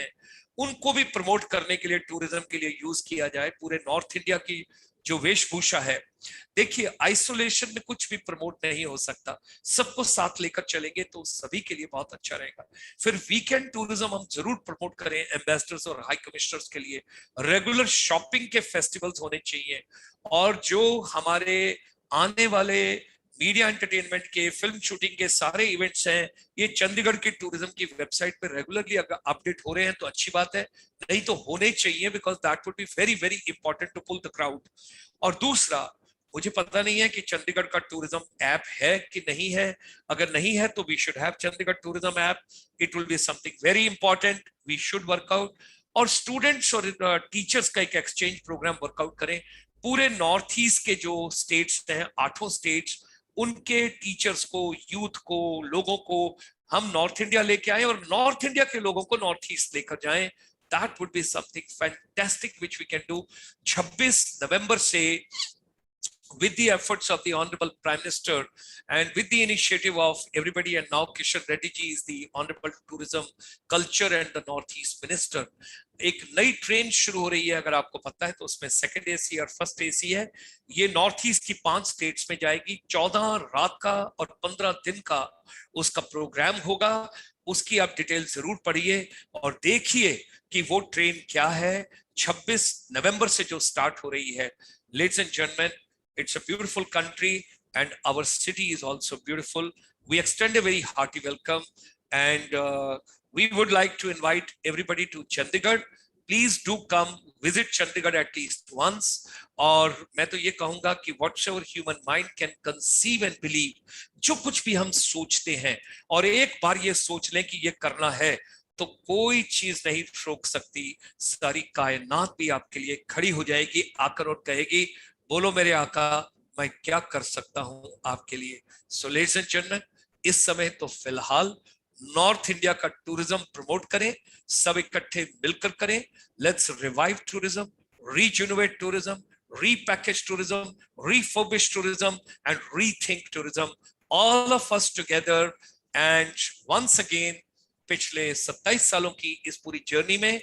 उनको भी प्रमोट करने के लिए, टूरिज्म के लिए यूज किया जाए। पूरे नॉर्थ इंडिया की जो वेशभूषा है, देखिए आइसोलेशन में कुछ भी प्रमोट नहीं हो सकता, सबको साथ लेकर चलेंगे तो सभी के लिए बहुत अच्छा रहेगा। फिर वीकेंड टूरिज्म हम जरूर प्रमोट करें, एम्बेसडर्स और हाई कमिश्नर्स के लिए रेगुलर शॉपिंग के फेस्टिवल्स होने चाहिए, और जो हमारे आने वाले मीडिया एंटरटेनमेंट के, फिल्म शूटिंग के सारे इवेंट्स हैं, ये चंडीगढ़ के टूरिज्म की वेबसाइट पे रेगुलरली अगर अपडेट हो रहे हैं तो अच्छी बात है, नहीं तो होने चाहिए, because that would be very very important to pull the crowd. और दूसरा, मुझे पता नहीं है कि चंडीगढ़ का टूरिज्म ऐप है कि नहीं है, अगर नहीं है तो we should have Chandigarh tourism app, it will be something very important, we should work out. और स्टूडेंट्स और टीचर्स का एक एक्सचेंज प्रोग्राम वर्कआउट करें। पूरे नॉर्थ ईस्ट के जो स्टेट्स हैं, 8 स्टेट्स, उनके टीचर्स को, यूथ को, लोगों को हम नॉर्थ इंडिया लेके आए, और नॉर्थ इंडिया के लोगों को नॉर्थ ईस्ट लेकर जाएं। That would be something fantastic which we can do. 26 नवंबर से with the efforts of the Honorable Prime Minister and with the initiative of everybody, and now Kishan Reddy ji is the Honorable Tourism, Culture and the Northeast Minister. एक नई train शुरू हो रही है, अगर आपको पता है तो उसमें सेकंड एसी और फर्स्ट एसी है। ये नॉर्थ ईस्ट की 5 स्टेट्स में जाएगी। 14 रात का और 15 दिन का उसका प्रोग्राम होगा। उसकी आप डिटेल जरूर पढ़िए और देखिए कि वो ट्रेन क्या है। 26 नवंबर से जो स्टार्ट हो रही है। Ladies and gentlemen, it's a beautiful country and our city is also beautiful. We extend a very hearty welcome and we would like to invite everybody to Chandigarh. Please do come visit Chandigarh at least once. और मैं तो ये कहूंगा कि whatever human mind can conceive and believe, जो कुछ भी हम सोचते हैं और एक बार ये सोच लें कि ये करना है, तो कोई चीज नहीं रोक सकती। सारी कायनात भी आपके लिए खड़ी हो जाएगी आकर और कहेगी, बोलो मेरे आका, मैं क्या कर सकता हूं आपके लिए। सो लेडीज एंड जेंटलमैन, इस समय तो फिलहाल नॉर्थ इंडिया का टूरिज्म प्रमोट करें, सब इकट्ठे मिलकर करें। Let's revive tourism, rejuvenate tourism, repackage tourism, refurbish tourism and rethink tourism, all of us together. And once again, पिछले 27 सालों की इस पूरी जर्नी में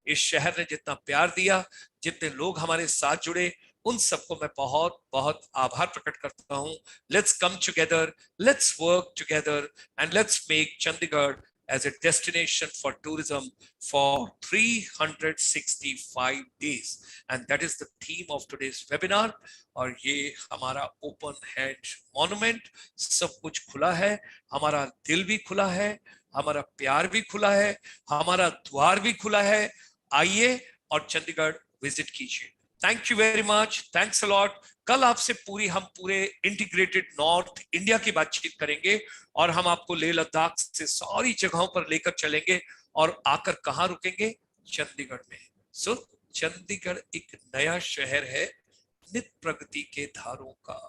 इस शहर ने जितना प्यार दिया, जितने लोग हमारे साथ जुड़े, उन सबको मैं बहुत बहुत आभार प्रकट करता हूं। Let's come together, let's work together and let's make Chandigarh as a destination for tourism for 365 days, and that is the theme of today's webinar। और ये हमारा ओपन हैंड मॉन्यूमेंट, सब कुछ खुला है, हमारा दिल भी खुला है, हमारा प्यार भी खुला है, हमारा द्वार भी खुला है। आइए और चंडीगढ़ विजिट कीजिए। Thank you very much, thanks a lot. कल आपसे हम पूरे इंटीग्रेटेड नॉर्थ इंडिया की बातचीत करेंगे और हम आपको लेह लद्दाख से सारी जगहों पर लेकर चलेंगे और आकर कहां रुकेंगे? चंडीगढ़ में। सो चंडीगढ़ एक नया शहर है नित प्रगति के धारों का।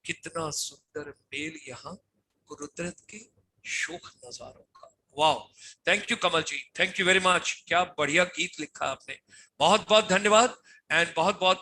कितना सुंदर मेल यहाँ कुदरत के शोक नजारों का। वाह, thank you Kamal ji, thank you very much. क्या बढ़िया गीत लिखा आपने, बहुत बहुत धन्यवाद एंड बहुत बहुत